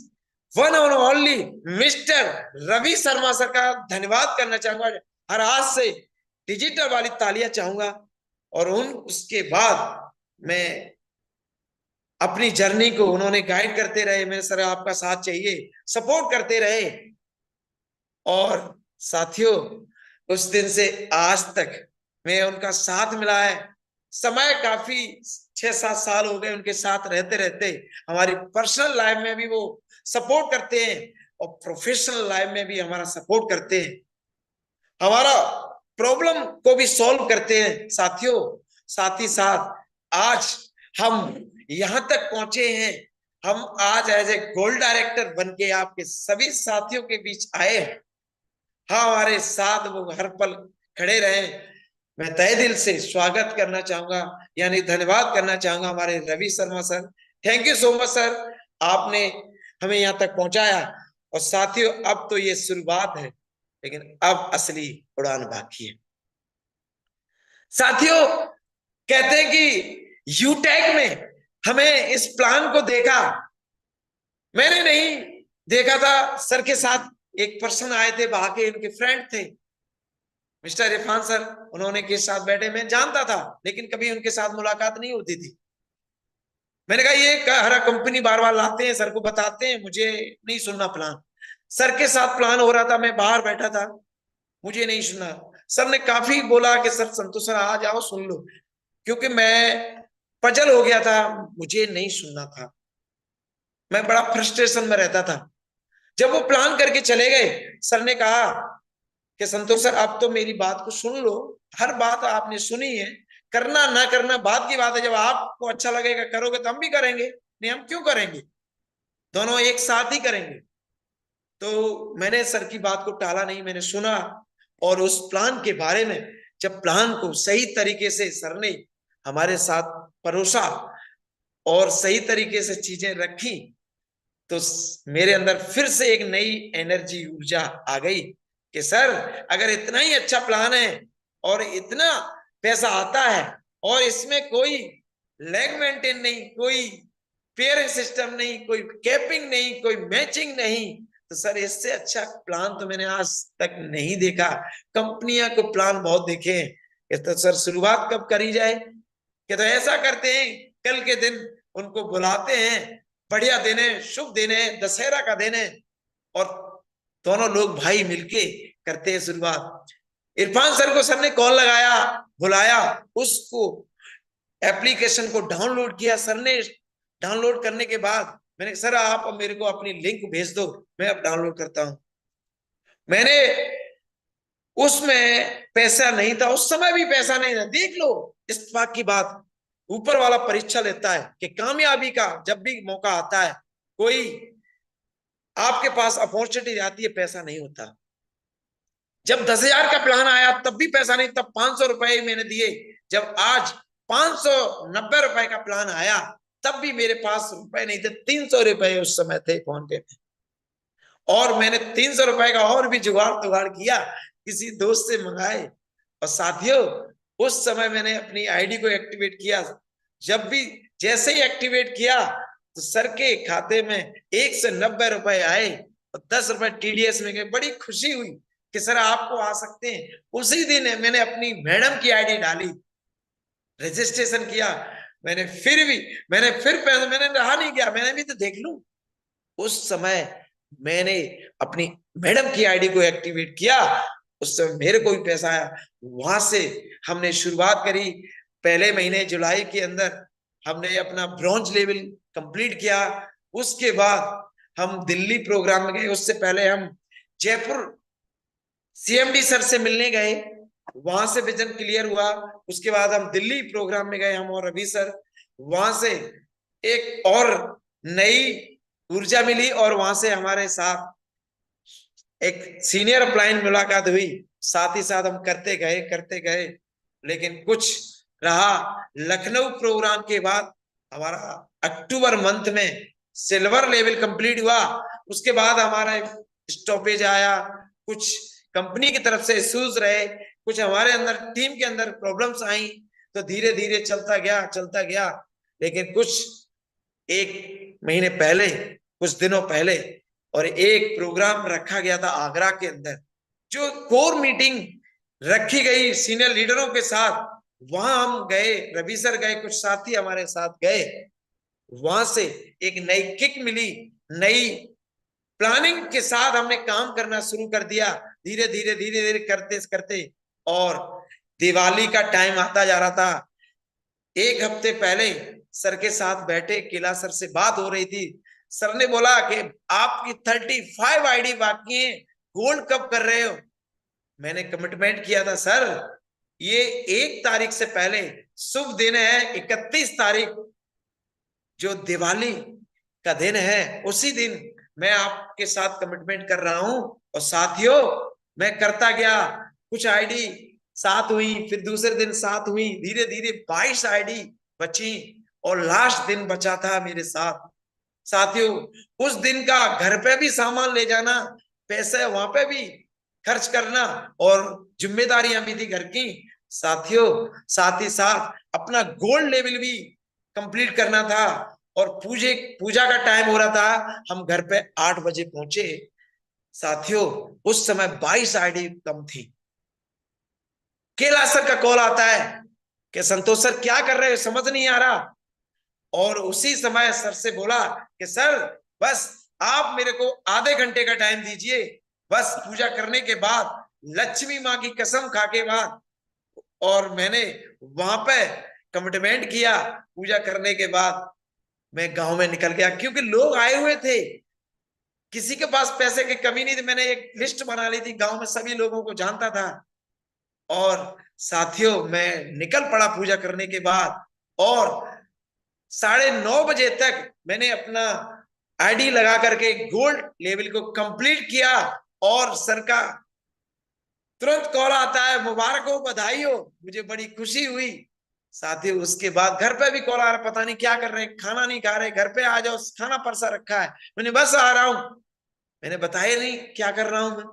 वन और only mister Ravi Sharma sir का धन्यवाद करना चाहूंगा। हर हाथ से डिजिटल वाली तालियां चाहूंगा। और उसके बाद मैं अपनी जर्नी को उन्होंने गाइड करते रहे, मेरे सर आपका साथ चाहिए, सपोर्ट करते रहे। और साथियों उस दिन से आज तक मैं उनका साथ मिला है, समय काफी 6-7 साल हो गए उनके साथ रहते रहते। हमारी पर्सनल लाइफ में भी वो सपोर्ट करते हैं और प्रोफेशनल लाइफ में भी हमारा सपोर्ट करते हैं, हमारा प्रॉब्लम को भी सॉल्व करते हैं। साथियों साथ ही साथ आज हम यहां तक पहुंचे हैं, हम आज एज ए गोल्ड डायरेक्टर बन के आपके सभी साथियों के बीच आए हैं। हाँ, हमारे साथ वो हर पल खड़े रहे। मैं तहे दिल से स्वागत करना चाहूंगा, यानी धन्यवाद करना चाहूंगा हमारे Ravi Sharma sir. Thank you so much sir, आपने हमें यहाँ तक पहुंचाया। और साथियों अब तो ये शुरुआत है, लेकिन अब असली उड़ान बाकी है। साथियों कहते हैं कि यूटेक में हमें इस प्लान को देखा, मैंने नहीं देखा था, सर के साथ एक पर्सन आए थे, वहां के उनके फ्रेंड थे मिस्टर इरफान सर, उन्होंने के साथ बैठे, मैं जानता था लेकिन कभी उनके साथ मुलाकात नहीं होती थी। मैंने कहा ये हर कंपनी बार बार लाते हैं, सर को बताते हैं, मुझे नहीं सुनना प्लान। सर के साथ प्लान हो रहा था, मैं बाहर बैठा था, मुझे नहीं सुना। सर ने काफी बोला कि सर संतोष सर आ जाओ सुन लो, क्योंकि मैं पजल हो गया था, मुझे नहीं सुनना था, मैं बड़ा फ्रस्ट्रेशन में रहता था। जब वो प्लान करके चले गए, सर ने कहा कि संतोष सर आप तो मेरी बात को सुन लो, हर बात आपने सुनी है, करना ना करना बात की बात है, जब आपको अच्छा लगेगा करोगे तो हम भी करेंगे, नहीं हम क्यों करेंगे, दोनों एक साथ ही करेंगे। तो मैंने सर की बात को टाला नहीं, मैंने सुना। और उस प्लान के बारे में जब प्लान को सही तरीके से सर ने हमारे साथ परोसा और सही तरीके से चीजें रखी, तो मेरे अंदर फिर से एक नई एनर्जी, ऊर्जा आ गई कि सर अगर इतना ही अच्छा प्लान है और इतना पैसा आता है और इसमें कोई लेग मेंटेन नहीं, कोई पेयर सिस्टम नहीं, कोई कैपिंग नहीं, कोई मैचिंग नहीं, तो सर इससे अच्छा प्लान तो मैंने आज तक नहीं देखा। कंपनियां को प्लान बहुत देखे हैं, तो सर शुरुआत कब करी जाए? कि तो ऐसा करते हैं, कल के दिन उनको बुलाते हैं, बढ़िया दिन है, शुभ दिन है, दशहरा का दिन है, और दोनों लोग भाई मिलके करते हैं शुरुआत। इरफान सर को सर ने कॉल लगाया, बुलाया, उसको एप्लीकेशन को डाउनलोड किया। सर ने डाउनलोड करने के बाद मैंने सर आप मेरे को अपनी लिंक भेज दो, मैं अब डाउनलोड करता हूं। मैंने उसमें पैसा नहीं था, उस समय भी पैसा नहीं था। देख लो इस बात की बात, ऊपर वाला परीक्षा लेता है कि कामयाबी का जब भी मौका आता है, कोई आपके पास अपॉर्चुनिटी आती है, पैसा नहीं होता। जब 10,000 का प्लान आया तब भी पैसा नहीं, तब 500 रुपए मैंने दिए। जब आज 590 रुपए का प्लान आया तब भी मेरे पास रुपए नहीं थे, 300 रुपए उस समय थे फोन पे में, और मैंने 300 रुपए का और भी जुगाड़ किया, किसी दोस्त से मंगाए। और साथियों उस समय मैंने अपनी आईडी को एक्टिवेट किया। जब भी जैसे ही एक्टिवेट किया तो सर के खाते में 190 रुपए आए और 10 रुपए टीडीएस में गए। बड़ी खुशी हुई कि सर आपको आ सकते हैं। उसी दिन मैंने अपनी मैडम की आईडी डाली, रजिस्ट्रेशन किया। मैंने फिर पैसा मैंने रहा नहीं गया, मैंने भी तो देख लूं। उस समय मैंने अपनी मैडम की आईडी को एक्टिवेट किया, उस समय मेरे को भी पैसा आया। वहां से हमने शुरुआत करी। पहले महीने जुलाई के अंदर हमने अपना ब्रॉन्ज लेवल कंप्लीट किया। उसके बाद हम दिल्ली प्रोग्राम में गए। उससे पहले हम जयपुर सीएमडी सर से मिलने गए, वहां से विजन क्लियर हुआ। उसके बाद हम दिल्ली प्रोग्राम में गए, हम और रवि सर। वहां से एक और नई ऊर्जा मिली और वहां से हमारे साथ एक सीनियर अपलाइन मुलाकात हुई। साथ ही साथ हम करते गए, लेकिन कुछ रहा। लखनऊ प्रोग्राम के बाद हमारा अक्टूबर मंथ में सिल्वर लेवल कंप्लीट हुआ। उसके बाद हमारा स्टॉपेज आया, कुछ कंपनी की तरफ से इश्यूज रहे, कुछ हमारे अंदर टीम के अंदर प्रॉब्लम्स आई, तो धीरे धीरे चलता गया। लेकिन कुछ एक महीने पहले, कुछ दिनों पहले, और एक प्रोग्राम रखा गया था आगरा के अंदर, जो कोर मीटिंग रखी गई सीनियर लीडरों के साथ। वहां हम गए, रवि सर गए, कुछ साथी हमारे साथ गए। वहां से एक नई किक मिली, नई प्लानिंग के साथ हमने काम करना शुरू कर दिया। धीरे धीरे करते, और दिवाली का टाइम आता जा रहा था। एक हफ्ते पहले सर के साथ बैठे, केला सर से बात हो रही थी। सर ने बोला कि आपकी 35 आईडी बाकी है, गोल्ड कब कर रहे हो? मैंने कमिटमेंट किया था सर, ये 1 तारीख से पहले शुभ दिन है, 31 तारीख जो दिवाली का दिन है, उसी दिन मैं आपके साथ कमिटमेंट कर रहा हूं। और साथियों मैं करता गया, कुछ आईडी साथ हुई, फिर दूसरे दिन साथ हुई, धीरे धीरे 22 आईडी बची, और लास्ट दिन बचा था मेरे साथ। साथियों उस दिन का घर पे भी सामान ले जाना, पैसे वहां पे भी खर्च करना, और जिम्मेदारियां भी थी घर की। साथियों साथ ही साथ अपना गोल्ड लेवल भी कंप्लीट करना था, और पूजा का टाइम हो रहा था। हम घर पे 8 बजे पहुंचे। साथियों उस समय 22 आईडी कम थी। केला सर का कॉल आता है कि संतोष सर क्या कर रहे हो, समझ नहीं आ रहा। और उसी समय सर से बोला कि सर बस आप मेरे को आधे घंटे का टाइम दीजिए, बस पूजा करने के बाद, लक्ष्मी माँ की कसम खा के बाद। और मैंने वहां पे कमिटमेंट किया। पूजा करने के बाद मैं गांव में निकल गया, क्योंकि लोग आए हुए थे, किसी के पास पैसे की कमी नहीं थी। मैंने एक लिस्ट बना ली थी, गांव में सभी लोगों को जानता था। और साथियों मैं निकल पड़ा पूजा करने के बाद, और 9:30 बजे तक मैंने अपना आईडी लगा करके गोल्ड लेवल को कंप्लीट किया। और सर का तुरंत कॉल आता है, मुबारक हो, बधाई हो। मुझे बड़ी खुशी हुई। साथी उसके बाद घर पे भी कॉल आ रहा, पता नहीं क्या कर रहे हैं, खाना नहीं खा रहे, घर पे आ जाओ, खाना परसा रखा है। मैंने बस आ रहा हूं, मैंने बताया नहीं क्या कर रहा हूं मैं।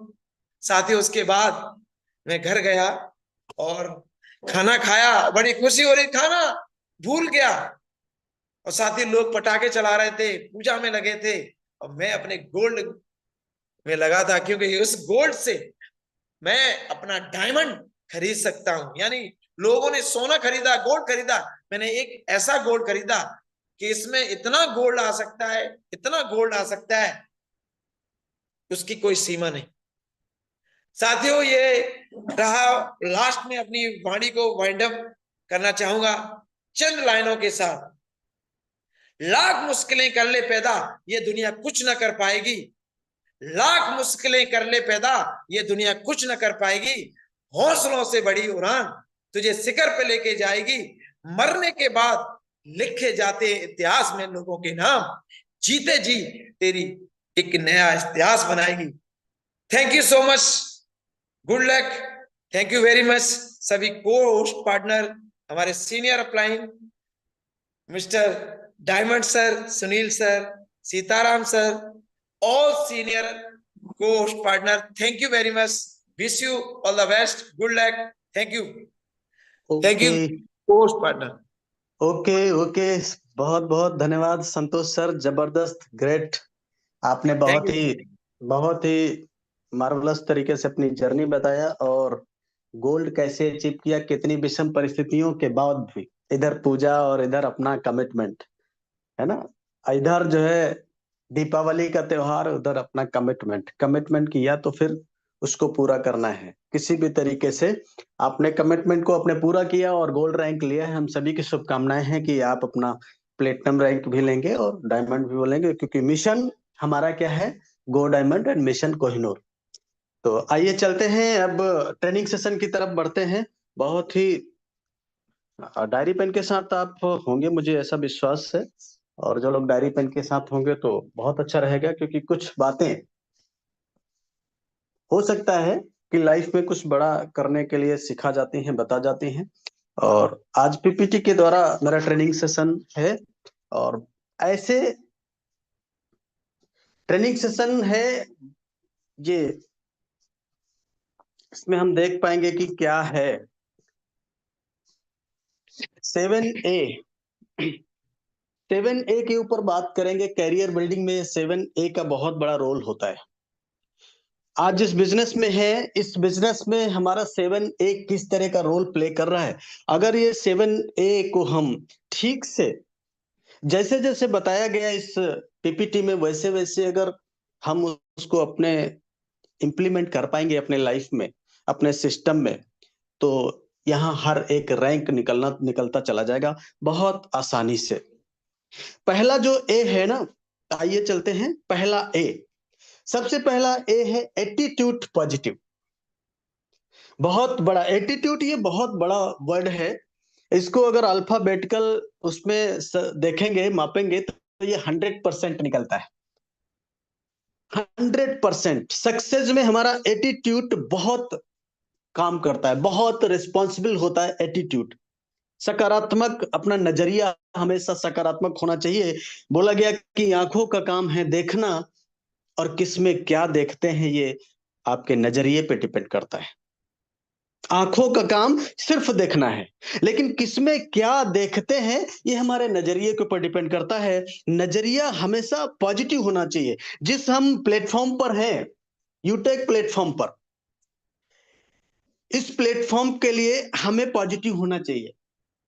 साथी उसके बाद मैं घर गया और खाना खाया, बड़ी खुशी हो रही, खाना भूल गया। और साथी लोग पटाखे चला रहे थे, पूजा में लगे थे, और मैं अपने गोल्ड में लगा था, क्योंकि उस गोल्ड से मैं अपना डायमंड खरीद सकता हूं। यानी लोगों ने सोना खरीदा, गोल्ड खरीदा, मैंने एक ऐसा गोल्ड खरीदा कि इसमें इतना गोल्ड आ सकता है, इतना गोल्ड आ सकता है, उसकी कोई सीमा नहीं। साथियों, ये रहा, लास्ट में अपनी वाणी को वाइंड अप करना चाहूंगा चंद लाइनों के साथ। लाख मुश्किलें कर ले पैदा, ये दुनिया कुछ ना कर पाएगी। लाख मुश्किलें कर ले पैदा, ये दुनिया कुछ न कर पाएगी। हौसलों से बड़ी उड़ान तुझे शिखर पे लेके जाएगी। मरने के बाद लिखे जाते इतिहास में लोगों के नाम, जीते जी तेरी एक नया इतिहास बनाएगी। Thank you so much, good luck, thank you very much. सभी को होस्ट पार्टनर, हमारे senior upline mister diamond sir, Sunil sir, Sitaram sir, all senior co-host partner, thank you very much, wish you all the best, good luck, thank you, thank you co-host partner। Okay, बहुत बहुत धन्यवाद संतोष sir, जबरदस्त, great. आपने बहुत ही marvellous तरीके से अपनी journey बताया, और गोल्ड कैसे अचीव किया, कितनी विषम परिस्थितियों के बाद भी, इधर पूजा और इधर अपना कमिटमेंट, है ना। इधर जो है दीपावली का त्योहार, उधर अपना कमिटमेंट किया तो फिर उसको पूरा करना है किसी भी तरीके से। आपने कमिटमेंट को अपने पूरा किया और गोल्ड रैंक लिया है। हम सभी की शुभकामनाएं हैं कि आप अपना प्लेटिनम रैंक भी लेंगे और डायमंड भी लेंगे, क्योंकि मिशन हमारा क्या है, गो डायमंड एंड मिशन कोहिनूर। तो आइए चलते हैं, अब ट्रेनिंग सेशन की तरफ बढ़ते हैं। बहुत ही डायरी पेन के साथ आप होंगे, मुझे ऐसा विश्वास है, और जो लोग डायरी पेन के साथ होंगे तो बहुत अच्छा रहेगा, क्योंकि कुछ बातें हो सकता है कि लाइफ में कुछ बड़ा करने के लिए सिखा जाती हैं, बता जाती हैं। और आज पीपीटी के द्वारा मेरा ट्रेनिंग सेशन है, और ऐसे ट्रेनिंग सेशन है ये, इसमें हम देख पाएंगे कि क्या है 7A के ऊपर बात करेंगे। कैरियर बिल्डिंग में 7A का बहुत बड़ा रोल होता है। आज जिस बिजनेस में है, इस बिजनेस में हमारा 7A किस तरह का रोल प्ले कर रहा है। अगर ये 7A को हम ठीक से जैसे जैसे बताया गया इस पीपीटी में, वैसे वैसे अगर हम उसको अपने इंप्लीमेंट कर पाएंगे अपने लाइफ में, अपने सिस्टम में, तो यहाँ हर एक रैंक निकलता चला जाएगा बहुत आसानी से। पहला जो ए है ना, आइए चलते हैं। पहला ए, सबसे पहला ए है एटीट्यूड पॉजिटिव। बहुत बड़ा एटीट्यूड, ये बहुत बड़ा वर्ड है। इसको अगर अल्फाबेटिकल उसमें देखेंगे, मापेंगे, तो ये 100% निकलता है। 100% सक्सेस में हमारा एटीट्यूड बहुत काम करता है, बहुत रिस्पॉन्सिबल होता है एटीट्यूड। सकारात्मक, अपना नजरिया हमेशा सकारात्मक होना चाहिए। बोला गया कि आंखों का काम है देखना, और किसमें क्या देखते हैं ये आपके नजरिए पे डिपेंड करता है। आंखों का काम सिर्फ देखना है, लेकिन किसमें क्या देखते हैं ये हमारे नजरिए के ऊपर डिपेंड करता है। नजरिया हमेशा पॉजिटिव होना चाहिए। जिस हम प्लेटफॉर्म पर हैं, यूटेक प्लेटफॉर्म पर, इस प्लेटफॉर्म के लिए हमें पॉजिटिव होना चाहिए,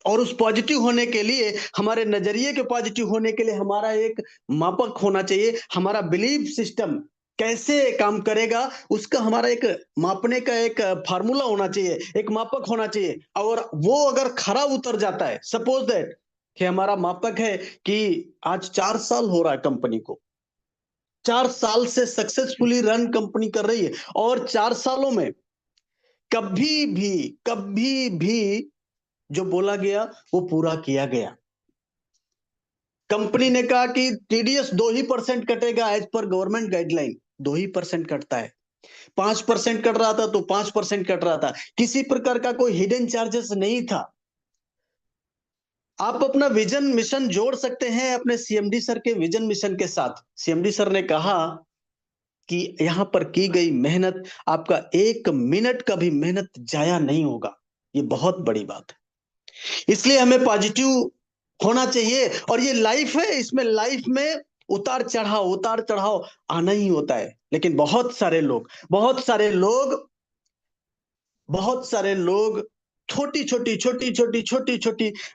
और उस पॉजिटिव होने के लिए, हमारे नजरिए के पॉजिटिव होने के लिए हमारा एक मापक होना चाहिए। हमारा बिलीफ सिस्टम कैसे काम करेगा, उसका हमारा एक मापने का एक फार्मूला होना चाहिए, एक मापक होना चाहिए। और वो अगर खरा उतर जाता है, सपोज दैट कि हमारा मापक है कि आज 4 साल हो रहा है कंपनी को, 4 साल से सक्सेसफुली रन कंपनी कर रही है, और 4 सालों में कभी भी जो बोला गया वो पूरा किया गया। कंपनी ने कहा कि टीडीएस 2% कटेगा एज पर गवर्नमेंट गाइडलाइन, 2% कटता है। 5% कट रहा था तो 5% कट रहा था। किसी प्रकार का कोई हिडन चार्जेस नहीं था। आप अपना विजन मिशन जोड़ सकते हैं अपने सीएमडी सर के विजन मिशन के साथ। सीएमडी सर ने कहा कि यहां पर की गई मेहनत, आपका 1 मिनट का भी मेहनत जाया नहीं होगा। ये बहुत बड़ी बात है। इसलिए हमें पॉजिटिव होना चाहिए। और ये लाइफ है, इसमें लाइफ में उतार चढ़ाव आना ही होता है। लेकिन बहुत सारे लोग छोटी छोटी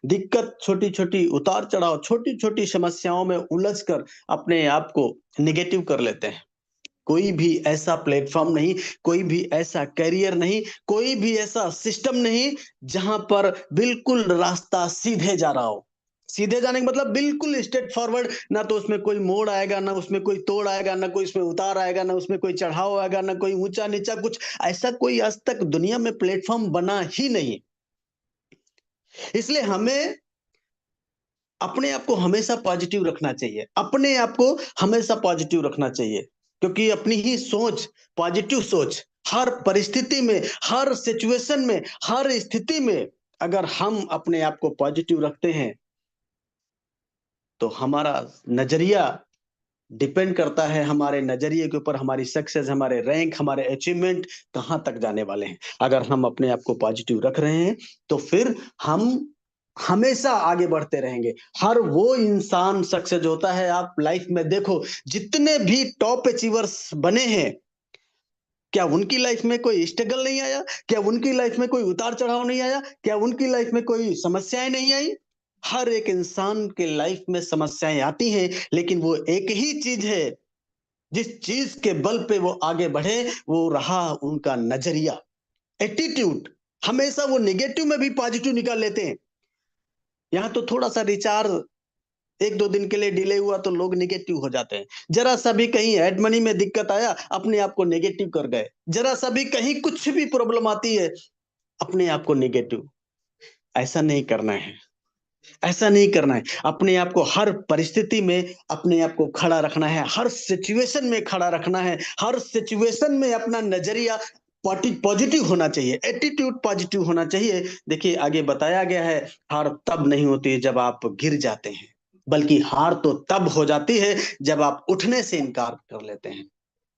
दिक्कत, छोटी छोटी उतार चढ़ाव, छोटी छोटी समस्याओं में उलझकर अपने आप को निगेटिव कर लेते हैं। कोई भी ऐसा प्लेटफॉर्म नहीं, कोई भी ऐसा कैरियर नहीं, कोई भी ऐसा सिस्टम नहीं जहां पर बिल्कुल रास्ता सीधे जा रहा हो। सीधे जाने का मतलब बिल्कुल स्ट्रेट फॉरवर्ड, ना तो उसमें कोई मोड़ आएगा, ना उसमें कोई तोड़ आएगा, ना कोई उसमें उतार आएगा, ना उसमें कोई चढ़ाव आएगा, ना कोई ऊंचा नीचा, कुछ ऐसा कोई आज तक दुनिया में प्लेटफॉर्म बना ही नहीं। इसलिए हमें अपने आप को हमेशा पॉजिटिव रखना चाहिए, अपने आप को हमेशा पॉजिटिव रखना चाहिए, क्योंकि अपनी ही सोच, पॉजिटिव सोच, हर परिस्थिति में, हर सिचुएशन में, हर स्थिति में अगर हम अपने आप को पॉजिटिव रखते हैं तो हमारा नजरिया डिपेंड करता है, हमारे नजरिए के ऊपर हमारी सक्सेस, हमारे रैंक, हमारे अचीवमेंट कहां तक जाने वाले हैं। अगर हम अपने आप को पॉजिटिव रख रहे हैं तो फिर हम हमेशा आगे बढ़ते रहेंगे। हर वो इंसान सक्सेस होता है, आप लाइफ में देखो जितने भी टॉप अचीवर्स बने हैं, क्या उनकी लाइफ में कोई स्ट्रगल नहीं आया? क्या उनकी लाइफ में कोई उतार चढ़ाव नहीं आया? क्या उनकी लाइफ में कोई समस्याएं नहीं आई? हर एक इंसान के लाइफ में समस्याएं आती हैं, लेकिन वो एक ही चीज है, जिस चीज के बल पे वो आगे बढ़े, वो रहा उनका नजरिया, एटीट्यूड। हमेशा वो नेगेटिव में भी पॉजिटिव निकाल लेते हैं। यहाँ तो थोड़ा सा रिचार्ज 1-2 दिन के लिए डिले हुआ तो लोग नेगेटिव हो जाते हैं। जरा सा भी कहीं एड मनी में दिक्कत आया, अपने आप को नेगेटिव कर गए। जरा सा भी कहीं कुछ भी प्रॉब्लम आती है, अपने आप को नेगेटिव। ऐसा नहीं करना है, ऐसा नहीं करना है। अपने आप को हर परिस्थिति में अपने आप को खड़ा रखना है, हर सिचुएशन में खड़ा रखना है, हर सिचुएशन में अपना नजरिया पॉजिटिव होना चाहिए, एटीट्यूड पॉजिटिव होना चाहिए। देखिए आगे बताया गया है, हार तब नहीं होती जब आप गिर जाते हैं, बल्कि हार तो तब हो जाती है जब आप उठने से इनकार कर लेते हैं।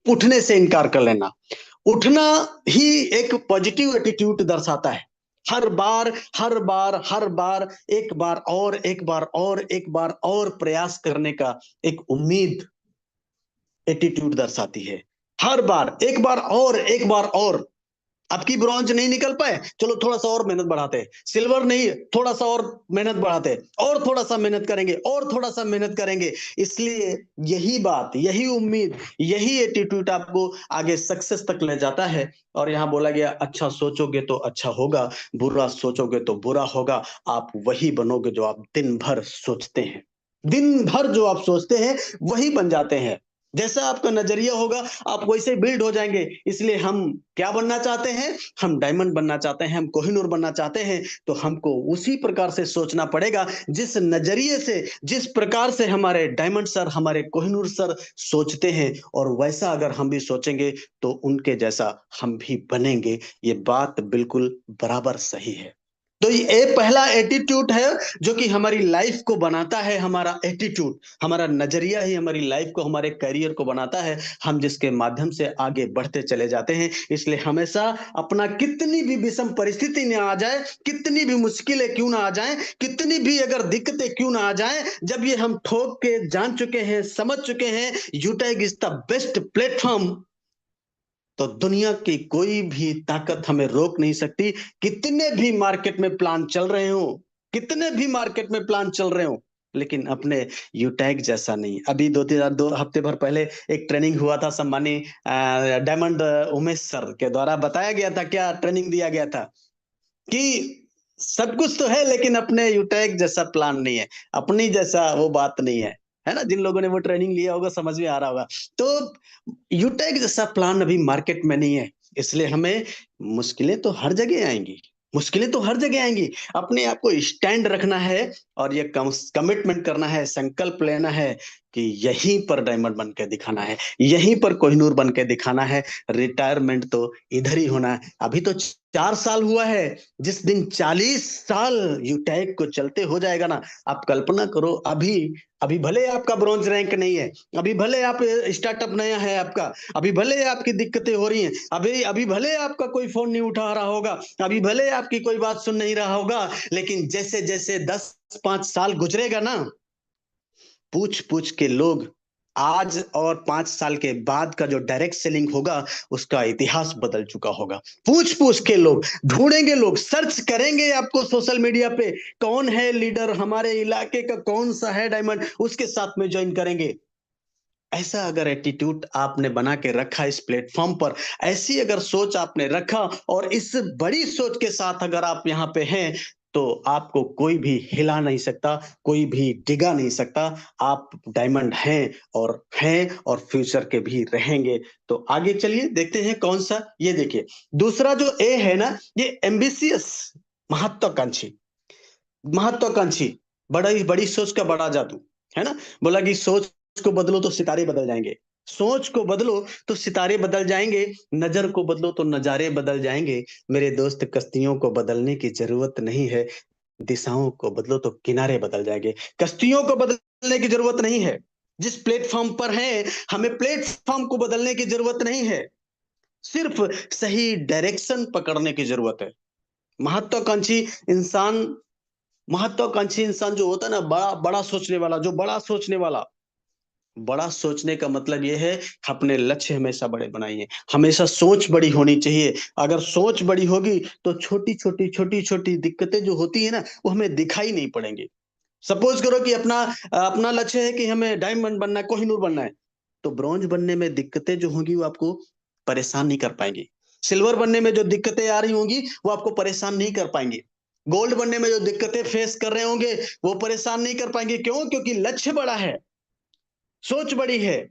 उठने से इनकार कर लेना, उठना ही एक पॉजिटिव एटीट्यूड दर्शाता है। हर बार एक बार और प्रयास करने का एक उम्मीद एटीट्यूड दर्शाती है। हर बार एक बार और आपकी ब्रॉन्ज नहीं निकल पाए, चलो थोड़ा सा और मेहनत बढ़ाते हैं। सिल्वर नहीं, थोड़ा सा और मेहनत बढ़ाते हैं, और थोड़ा सा मेहनत करेंगे, और थोड़ा सा मेहनत करेंगे। इसलिए यही बात, यही उम्मीद, यही एटीट्यूड आपको आगे सक्सेस तक ले जाता है। और यहाँ बोला गया, अच्छा सोचोगे तो अच्छा होगा, बुरा सोचोगे तो बुरा होगा। आप वही बनोगे जो आप दिन भर सोचते हैं। दिन भर जो आप सोचते हैं वही बन जाते हैं। जैसा आपका नजरिया होगा आप वैसे बिल्ड हो जाएंगे। इसलिए हम क्या बनना चाहते हैं? हम डायमंड बनना चाहते हैं, हम कोहिनूर बनना चाहते हैं, तो हमको उसी प्रकार से सोचना पड़ेगा, जिस नजरिए से, जिस प्रकार से हमारे डायमंड सर, हमारे कोहिनूर सर सोचते हैं। और वैसा अगर हम भी सोचेंगे तो उनके जैसा हम भी बनेंगे। ये बात बिल्कुल बराबर सही है। तो ये पहला एटीट्यूड है जो कि हमारी लाइफ को बनाता है। हमारा एटीट्यूड, हमारा नजरिया ही हमारी लाइफ को, हमारे करियर को बनाता है, हम जिसके माध्यम से आगे बढ़ते चले जाते हैं। इसलिए हमेशा अपना, कितनी भी विषम परिस्थिति न आ जाए, कितनी भी मुश्किलें क्यों ना आ जाएं, कितनी भी अगर दिक्कतें क्यों ना आ जाएं, जब ये हम ठोक के जान चुके हैं, समझ चुके हैं यूटैग इज द बेस्ट प्लेटफॉर्म, तो दुनिया की कोई भी ताकत हमें रोक नहीं सकती। कितने भी मार्केट में प्लान चल रहे हो, कितने भी मार्केट में प्लान चल रहे हो, लेकिन अपने यूटैग जैसा नहीं। अभी 2 हफ्ते भर पहले एक ट्रेनिंग हुआ था, सम्मानी डायमंड उमेश सर के द्वारा बताया गया था, क्या ट्रेनिंग दिया गया था कि सब कुछ तो है लेकिन अपने यूटैग जैसा प्लान नहीं है, अपनी जैसा वो बात नहीं है ना। जिन लोगों ने वो ट्रेनिंग लिया होगा समझ में आ रहा होगा। तो यूटैग जैसा प्लान अभी मार्केट में नहीं है। इसलिए हमें मुश्किलें तो हर जगह आएंगी, मुश्किलें तो हर जगह आएंगी। अपने आप को स्टैंड रखना है और ये कमिटमेंट करना है, संकल्प लेना है कि यहीं पर डायमंड बन के दिखाना है, यहीं पर कोहिनूर बन के दिखाना है। रिटायरमेंट तो इधर ही होना है। अभी तो 4 साल हुआ है, जिस दिन 40 साल यूटैग को चलते हो जाएगा ना, आप कल्पना करो। अभी भले आपका ब्रॉन्ज रैंक नहीं है, अभी भले आप स्टार्टअप नया है आपका, अभी भले आपकी दिक्कतें हो रही हैं, अभी भले आपका कोई फोन नहीं उठा रहा होगा, अभी भले आपकी कोई बात सुन नहीं रहा होगा, लेकिन जैसे जैसे 10-5 साल गुजरेगा ना, पूछ पूछ के लोग आज और 5 साल के बाद का जो डायरेक्ट सेलिंग होगा, उसका इतिहास बदल चुका होगा। पूछ पूछ के लोग ढूंढेंगे, लोग सर्च करेंगे आपको सोशल मीडिया पे, कौन है लीडर हमारे इलाके का, कौन सा है डायमंड, उसके साथ में ज्वाइन करेंगे। ऐसा अगर एटीट्यूड आपने बना के रखा इस प्लेटफॉर्म पर, ऐसी अगर सोच आपने रखा और इस बड़ी सोच के साथ अगर आप यहाँ पे हैं, तो आपको कोई भी हिला नहीं सकता, कोई भी डिगा नहीं सकता। आप डायमंड हैं और फ्यूचर के भी रहेंगे। तो आगे चलिए देखते हैं कौन सा। ये देखिए दूसरा जो ए है ना, ये एम्बिशियस, महत्वाकांक्षी। बड़ी सोच का बड़ा जादू है ना। बोला कि सोच को बदलो तो सितारे बदल जाएंगे, सोच को बदलो तो सितारे बदल जाएंगे, नजर को बदलो तो नजारे बदल जाएंगे। मेरे दोस्त, कश्तियों को बदलने की जरूरत नहीं है, दिशाओं को बदलो तो किनारे बदल जाएंगे। कश्तियों को बदलने की जरूरत नहीं है, जिस प्लेटफॉर्म पर है हमें प्लेटफॉर्म को बदलने की जरूरत नहीं है, सिर्फ सही डायरेक्शन पकड़ने की जरूरत है। महत्वाकांक्षी इंसान जो होता है ना, बड़ा सोचने वाला, जो बड़ा सोचने का मतलब यह है अपने लक्ष्य हमेशा बड़े बनाइए, हमेशा सोच बड़ी होनी चाहिए। अगर सोच बड़ी होगी तो छोटी छोटी दिक्कतें जो होती है ना, वो हमें दिखाई नहीं पड़ेंगी। सपोज करो कि अपना लक्ष्य है कि हमें डायमंड बनना है, कोहिनूर बनना है, तो ब्रॉन्ज बनने में दिक्कतें जो होंगी वो आपको परेशान नहीं कर पाएंगी। सिल्वर बनने में जो दिक्कतें आ रही होंगी वो आपको परेशान नहीं कर पाएंगे। गोल्ड बनने में जो दिक्कतें फेस कर रहे होंगे वो परेशान नहीं कर पाएंगे। क्यों? क्योंकि लक्ष्य बड़ा है, सोच बड़ी है,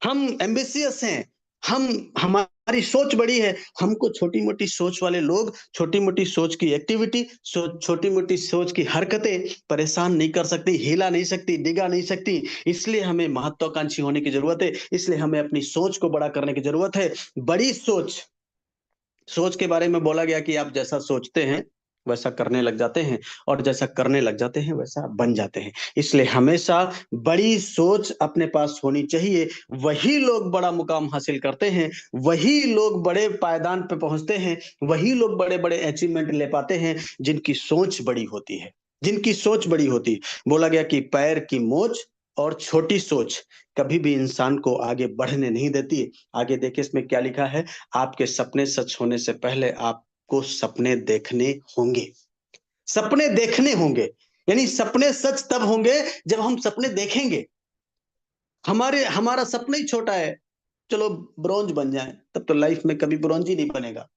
हम एम्बिशियस हैं, हमारी सोच बड़ी है। हमको छोटी मोटी सोच वाले लोग, छोटी मोटी सोच की एक्टिविटी, छोटी मोटी सोच की हरकतें परेशान नहीं कर सकती, हिला नहीं सकती, डिगा नहीं सकती। इसलिए हमें महत्वाकांक्षी होने की जरूरत है, इसलिए हमें अपनी सोच को बड़ा करने की जरूरत है। बड़ी सोच के बारे में बोला गया कि आप जैसा सोचते हैं वैसा करने लग जाते हैं, और जैसा करने लग जाते हैं वैसा बन जाते हैं। इसलिए हमेशा बड़ी सोच अपने पास होनी चाहिए। वही लोग बड़ा मुकाम हासिल करते हैं, वही लोग बड़े पायदान पे पहुंचते हैं, वही लोग बड़े बड़े अचीवमेंट ले पाते हैं जिनकी सोच बड़ी होती है, जिनकी सोच बड़ी होती है। बोला गया कि पैर की मोच और छोटी सोच कभी भी इंसान को आगे बढ़ने नहीं देती। आगे देखिए इसमें क्या लिखा है, आपके सपने सच होने से पहले आपको सपने देखने होंगे। सपने देखने होंगे, यानी सपने सच तब होंगे जब हम सपने देखेंगे। हमारा सपना ही छोटा है, चलो ब्रॉन्ज बन जाए, तब तो लाइफ में कभी ब्रॉन्ज ही नहीं बनेगा।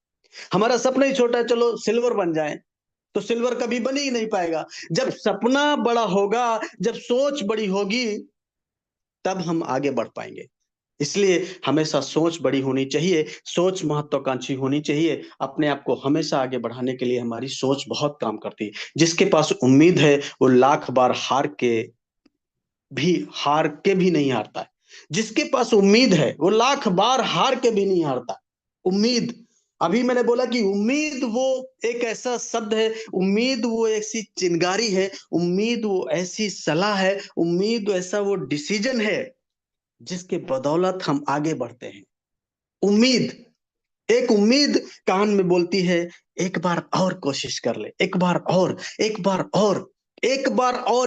हमारा सपना ही छोटा है, चलो सिल्वर बन जाए, तो सिल्वर कभी बन ही नहीं पाएगा। जब सपना बड़ा होगा, जब सोच बड़ी होगी, तब हम आगे बढ़ पाएंगे। इसलिए हमेशा सोच बड़ी होनी चाहिए, सोच महत्वाकांक्षी होनी चाहिए। अपने आप को हमेशा आगे बढ़ाने के लिए हमारी सोच बहुत काम करती है। जिसके पास उम्मीद है वो लाख बार हार के भी नहीं हारता है। जिसके पास उम्मीद है वो लाख बार हार के भी नहीं हारता। उम्मीद, अभी मैंने बोला कि उम्मीद वो एक ऐसा शब्द है, उम्मीद वो ऐसी चिंगारी है, उम्मीद वो ऐसी सलाह है, उम्मीद ऐसा वो डिसीजन है जिसके बदौलत हम आगे बढ़ते हैं। एक उम्मीद कान में बोलती है, एक बार और कोशिश कर ले, एक बार और,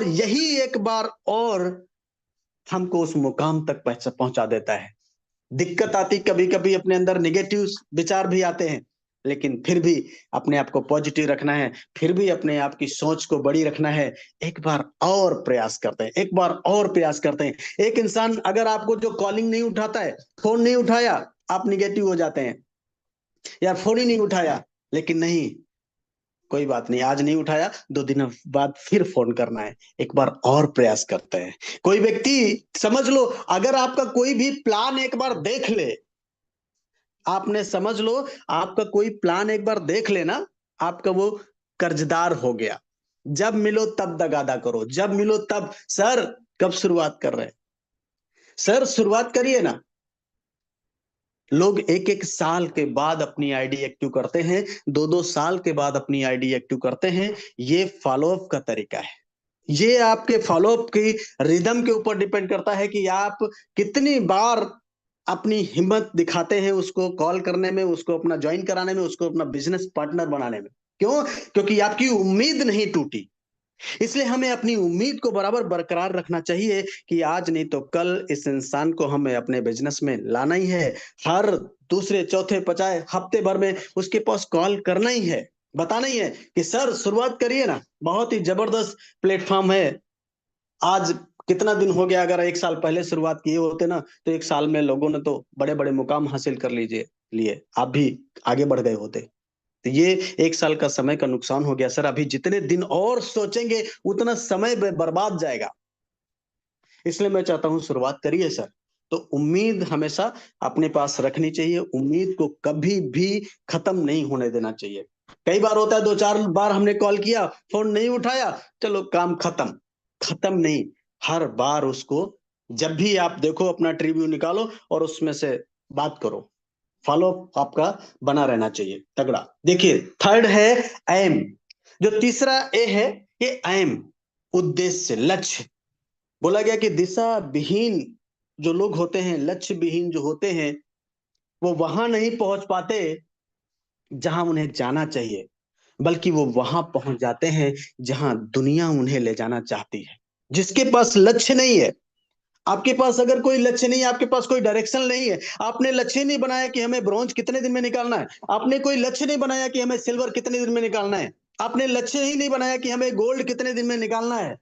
यही एक बार और हमको उस मुकाम तक पहुंचा देता है। दिक्कत आती कभी कभी, अपने अंदर नेगेटिव विचार भी आते हैं, लेकिन फिर भी अपने आप को पॉजिटिव रखना है, फिर भी अपने आप की सोच को बड़ी रखना है। एक बार और प्रयास करते हैं, एक इंसान अगर आपको जो कॉलिंग नहीं उठाता है, फोन नहीं उठाया, आप निगेटिव हो जाते हैं, यार फोन ही नहीं उठाया। लेकिन नहीं, कोई बात नहीं, आज नहीं उठाया, 2 दिन बाद फिर फोन करना है, एक बार और प्रयास करते हैं। कोई व्यक्ति, समझ लो अगर आपका कोई भी प्लान एक बार देख ले, आपने समझ लो आपका कोई प्लान एक बार देख लेना, आपका वो कर्जदार हो गया। जब मिलो तब तगादा करो, जब मिलो तब, सर कब शुरुआत कर रहे हैं, सर शुरुआत करिए ना। लोग एक एक साल के बाद अपनी आईडी एक्टिव करते हैं, 2-2 साल के बाद अपनी आईडी एक्टिव करते हैं। ये फॉलोअप का तरीका है। ये आपके फॉलोअप की रिदम के ऊपर डिपेंड करता है कि आप कितनी बार अपनी हिम्मत दिखाते हैं उसको कॉल करने में, उसको अपना ज्वाइन कराने में, उसको अपना बिजनेस पार्टनर बनाने में। क्यों? क्योंकि आपकी उम्मीद नहीं टूटी। इसलिए हमें अपनी उम्मीद को बराबर बरकरार रखना चाहिए कि आज नहीं तो कल इस इंसान को हमें अपने बिजनेस में लाना ही है। हर दूसरे चौथे पचाए हफ्ते भर में उसके पास कॉल करना ही है, बताना ही है कि सर शुरुआत करिए ना। बहुत ही जबरदस्त प्लेटफॉर्म है। आज कितना दिन हो गया, अगर 1 साल पहले शुरुआत किए होते ना तो 1 साल में लोगों ने तो बड़े बड़े मुकाम हासिल कर लिए, आप भी आगे बढ़ गए होते। तो ये 1 साल का समय का नुकसान हो गया सर। अभी जितने दिन और सोचेंगे उतना समय बर्बाद जाएगा। इसलिए मैं चाहता हूं शुरुआत करिए सर। तो उम्मीद हमेशा अपने पास रखनी चाहिए, उम्मीद को कभी भी खत्म नहीं होने देना चाहिए। कई बार होता है 2-4 बार हमने कॉल किया, फोन नहीं उठाया, चलो काम खत्म। खत्म नहीं, हर बार उसको जब भी आप देखो अपना ट्रिब्यू निकालो और उसमें से बात करो। फॉलो आपका बना रहना चाहिए तगड़ा। देखिए थर्ड है एम। जो तीसरा ए है ये एम, उद्देश्य, लक्ष्य। बोला गया कि दिशा विहीन जो लोग होते हैं, लक्ष्य विहीन जो होते हैं, वो वहां नहीं पहुंच पाते जहां उन्हें जाना चाहिए, बल्कि वो वहां पहुंच जाते हैं जहां दुनिया उन्हें ले जाना चाहती है। जिसके पास लक्ष्य नहीं है, आपके पास अगर कोई लक्ष्य नहीं है, आपके पास कोई डायरेक्शन नहीं है, आपने लक्ष्य नहीं बनाया कि हमें ब्रॉन्ज कितने दिन में निकालना है, आपने कोई लक्ष्य नहीं बनाया कि हमें सिल्वर कितने दिन में निकालना है, आपने लक्ष्य ही नहीं बनाया कि हमें गोल्ड कितने दिन में निकालना है,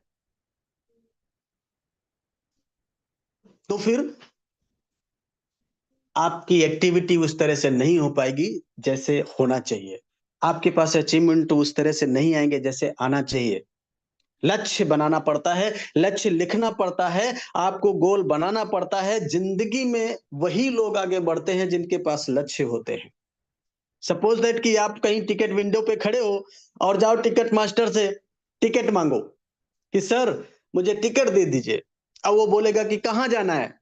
तो फिर आपकी एक्टिविटी उस तरह से नहीं हो पाएगी जैसे होना चाहिए। आपके पास अचीवमेंट उस तरह से नहीं आएंगे जैसे आना चाहिए। लक्ष्य बनाना पड़ता है, लक्ष्य लिखना पड़ता है, आपको गोल बनाना पड़ता है। जिंदगी में वही लोग आगे बढ़ते हैं जिनके पास लक्ष्य होते हैं। सपोज दैट कि आप कहीं टिकट विंडो पे खड़े हो और जाओ टिकट मास्टर से टिकट मांगो कि सर मुझे टिकट दे दीजिए। अब वो बोलेगा कि कहाँ जाना है?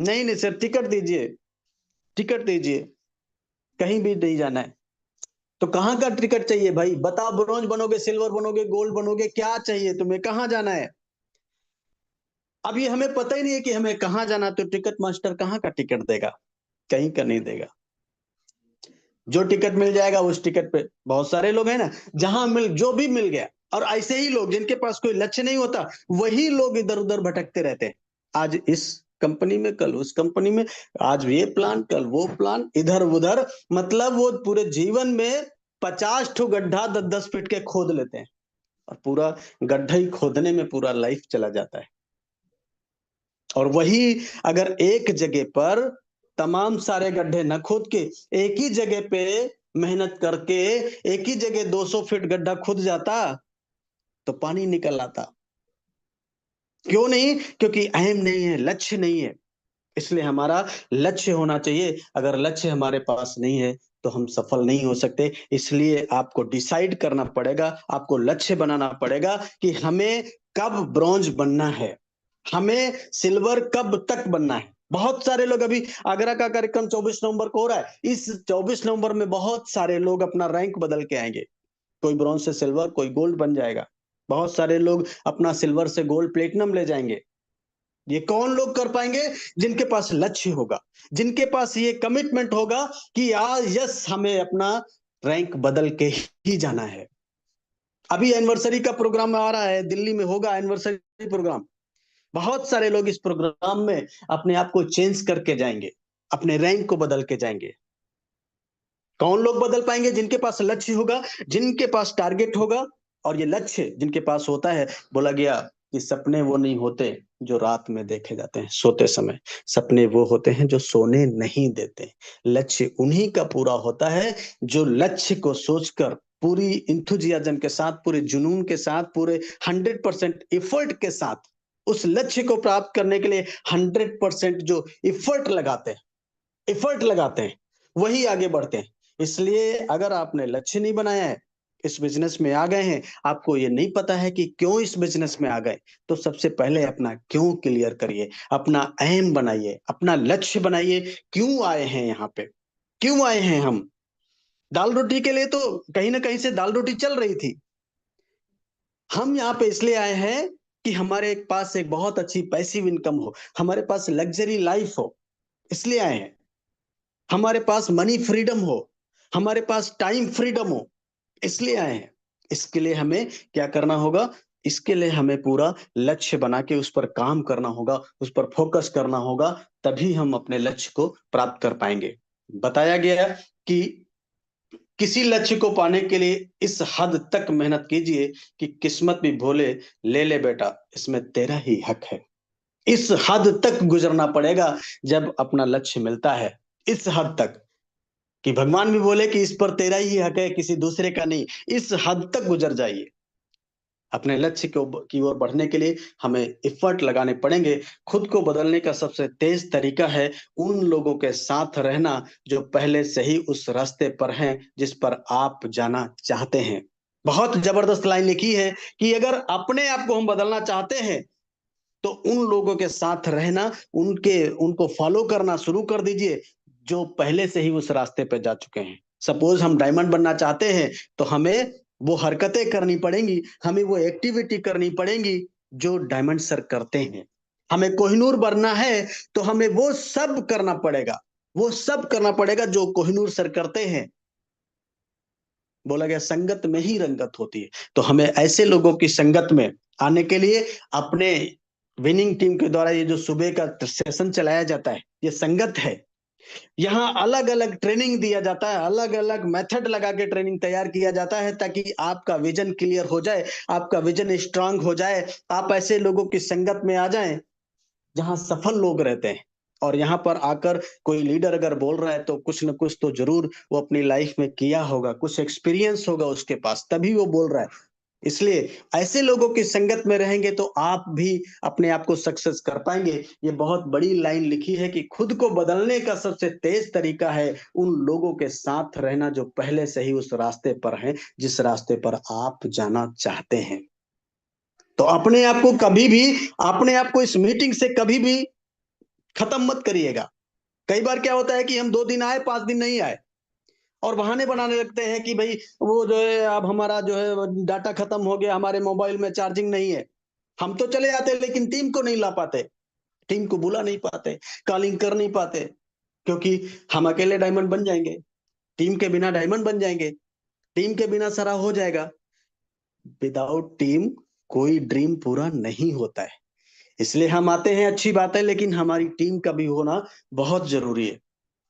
नहीं नहीं सर टिकट दीजिए, टिकट दीजिए, कहीं भी नहीं जाना है। तो कहाँ का टिकट चाहिए भाई? बताओ, ब्रॉन्ज बनोगे, सिल्वर बनोगे, गोल्ड बनोगे, क्या चाहिए तुम्हें, कहाँ जाना है? अब ये हमें पता ही नहीं है कि हमें कहाँ जाना, तो टिकट मास्टर कहाँ का टिकट देगा? कहीं का नहीं देगा। जो टिकट मिल जाएगा उस टिकट पे बहुत सारे लोग हैं ना, जहां जो भी मिल गया। और ऐसे ही लोग जिनके पास कोई लक्ष्य नहीं होता, वही लोग इधर उधर भटकते रहते हैं। आज इस कंपनी में, कल उस कंपनी में, आज ये प्लान, कल वो प्लान, इधर उधर। मतलब वो पूरे जीवन में 50 ठो गड्ढा 10-10 फीट के खोद लेते हैं और पूरा गड्ढा ही खोदने में पूरा लाइफ चला जाता है। और वही अगर एक जगह पर तमाम सारे गड्ढे न खोद के एक ही जगह पे मेहनत करके एक ही जगह 200 फीट गड्ढा खुद जाता तो पानी निकल आता। क्यों नहीं? क्योंकि अहम नहीं है, लक्ष्य नहीं है। इसलिए हमारा लक्ष्य होना चाहिए। अगर लक्ष्य हमारे पास नहीं है तो हम सफल नहीं हो सकते। इसलिए आपको डिसाइड करना पड़ेगा, आपको लक्ष्य बनाना पड़ेगा कि हमें कब ब्रॉन्ज बनना है, हमें सिल्वर कब तक बनना है। बहुत सारे लोग, अभी आगरा का कार्यक्रम 24 नवंबर को हो रहा है। इस 24 नवंबर में बहुत सारे लोग अपना रैंक बदल के आएंगे। कोई ब्रॉन्ज से सिल्वर, कोई गोल्ड बन जाएगा। बहुत सारे लोग अपना सिल्वर से गोल्ड प्लेटिनम ले जाएंगे। ये कौन लोग कर पाएंगे? जिनके पास लक्ष्य होगा, जिनके पास ये कमिटमेंट होगा कि आज यस हमें अपना रैंक बदल के ही जाना है। अभी एनिवर्सरी का प्रोग्राम आ रहा है, दिल्ली में होगा एनिवर्सरी प्रोग्राम। बहुत सारे लोग इस प्रोग्राम में अपने आप को चेंज करके जाएंगे, अपने रैंक को बदल के जाएंगे। कौन लोग बदल पाएंगे? जिनके पास लक्ष्य होगा, जिनके पास टारगेट होगा। और ये लक्ष्य जिनके पास होता है, बोला गया कि सपने वो नहीं होते जो रात में देखे जाते हैं सोते समय, सपने वो होते हैं जो सोने नहीं देते। लक्ष्य उन्हीं का पूरा होता है जो लक्ष्य को सोचकर पूरी इंथुजियाज्म के साथ, पूरे जुनून के साथ, पूरे 100% एफर्ट के साथ उस लक्ष्य को प्राप्त करने के लिए 100% जो एफर्ट लगाते हैं, वही आगे बढ़ते हैं। इसलिए अगर आपने लक्ष्य नहीं बनाया है, इस बिजनेस में आ गए हैं, आपको ये नहीं पता है कि क्यों इस बिजनेस में आ गए, तो सबसे पहले अपना क्यों क्लियर करिए, अपना एम बनाइए, अपना लक्ष्य बनाइए। क्यों आए हैं यहाँ पे, क्यों आए हैं हम? दाल रोटी के लिए तो कहीं ना कहीं से दाल रोटी चल रही थी। हम यहाँ पे इसलिए आए हैं कि हमारे पास एक बहुत अच्छी पैसिव इनकम हो, हमारे पास लग्जरी लाइफ हो, इसलिए आए हैं। हमारे पास मनी फ्रीडम हो, हमारे पास टाइम फ्रीडम हो, इसलिए आए हैं। इसके लिए हमें क्या करना होगा? इसके लिए हमें पूरा लक्ष्य बना के उस पर काम करना होगा, उस पर फोकस करना होगा, तभी हम अपने लक्ष्य को प्राप्त कर पाएंगे। बताया गया कि किसी लक्ष्य को पाने के लिए इस हद तक मेहनत कीजिए कि किस्मत भी बोले ले ले बेटा, इसमें तेरा ही हक है। इस हद तक गुजरना पड़ेगा जब अपना लक्ष्य मिलता है, इस हद तक कि भगवान भी बोले कि इस पर तेरा ही हक है, किसी दूसरे का नहीं। इस हद तक गुजर जाइए। अपने लक्ष्य की ओर बढ़ने के लिए हमें एफर्ट लगाने पड़ेंगे। खुद को बदलने का सबसे तेज तरीका है उन लोगों के साथ रहना जो पहले से ही उस रास्ते पर हैं जिस पर आप जाना चाहते हैं। बहुत जबरदस्त लाइन लिखी है कि अगर अपने आप को हम बदलना चाहते हैं तो उन लोगों के साथ रहना, उनको फॉलो करना शुरू कर दीजिए जो पहले से ही उस रास्ते पे जा चुके हैं। सपोज हम डायमंड बनना चाहते हैं तो हमें वो हरकतें करनी पड़ेंगी, हमें वो एक्टिविटी करनी पड़ेंगी जो डायमंड सर करते हैं। हमें कोहिनूर बनना है तो हमें वो सब करना पड़ेगा, वो सब करना पड़ेगा जो कोहिनूर सर करते हैं। बोला गया संगत में ही रंगत होती है, तो हमें ऐसे लोगों की संगत में आने के लिए अपने विनिंग टीम के द्वारा ये जो सुबह का सेशन चलाया जाता है, ये संगत है। यहाँ अलग अलग ट्रेनिंग दिया जाता है, अलग अलग मेथड लगा के ट्रेनिंग तैयार किया जाता है ताकि आपका विजन क्लियर हो जाए, आपका विजन स्ट्रांग हो जाए, आप ऐसे लोगों की संगत में आ जाएं जहां सफल लोग रहते हैं। और यहाँ पर आकर कोई लीडर अगर बोल रहा है तो कुछ न कुछ तो जरूर वो अपनी लाइफ में किया होगा, कुछ एक्सपीरियंस होगा उसके पास, तभी वो बोल रहा है। इसलिए ऐसे लोगों की संगत में रहेंगे तो आप भी अपने आप को सक्सेस कर पाएंगे। ये बहुत बड़ी लाइन लिखी है कि खुद को बदलने का सबसे तेज तरीका है उन लोगों के साथ रहना जो पहले से ही उस रास्ते पर हैं जिस रास्ते पर आप जाना चाहते हैं। तो अपने आप को कभी भी, अपने आप को इस मीटिंग से कभी भी खत्म मत करिएगा। कई बार क्या होता है कि हम 2 दिन आए, 5 दिन नहीं आए और बहाने बनाने लगते हैं कि भाई वो जो है अब हमारा जो है डाटा खत्म हो गया, हमारे मोबाइल में चार्जिंग नहीं है। हम तो चले जाते लेकिन टीम को नहीं ला पाते, टीम को बुला नहीं पाते, कॉलिंग कर नहीं पाते, क्योंकि हम अकेले डायमंड बन जाएंगे, टीम के बिना डायमंड बन जाएंगे, टीम के बिना सारा हो जाएगा। विदाउट टीम कोई ड्रीम पूरा नहीं होता है। इसलिए हम आते हैं, अच्छी बात है, लेकिन हमारी टीम का भी होना बहुत जरूरी है।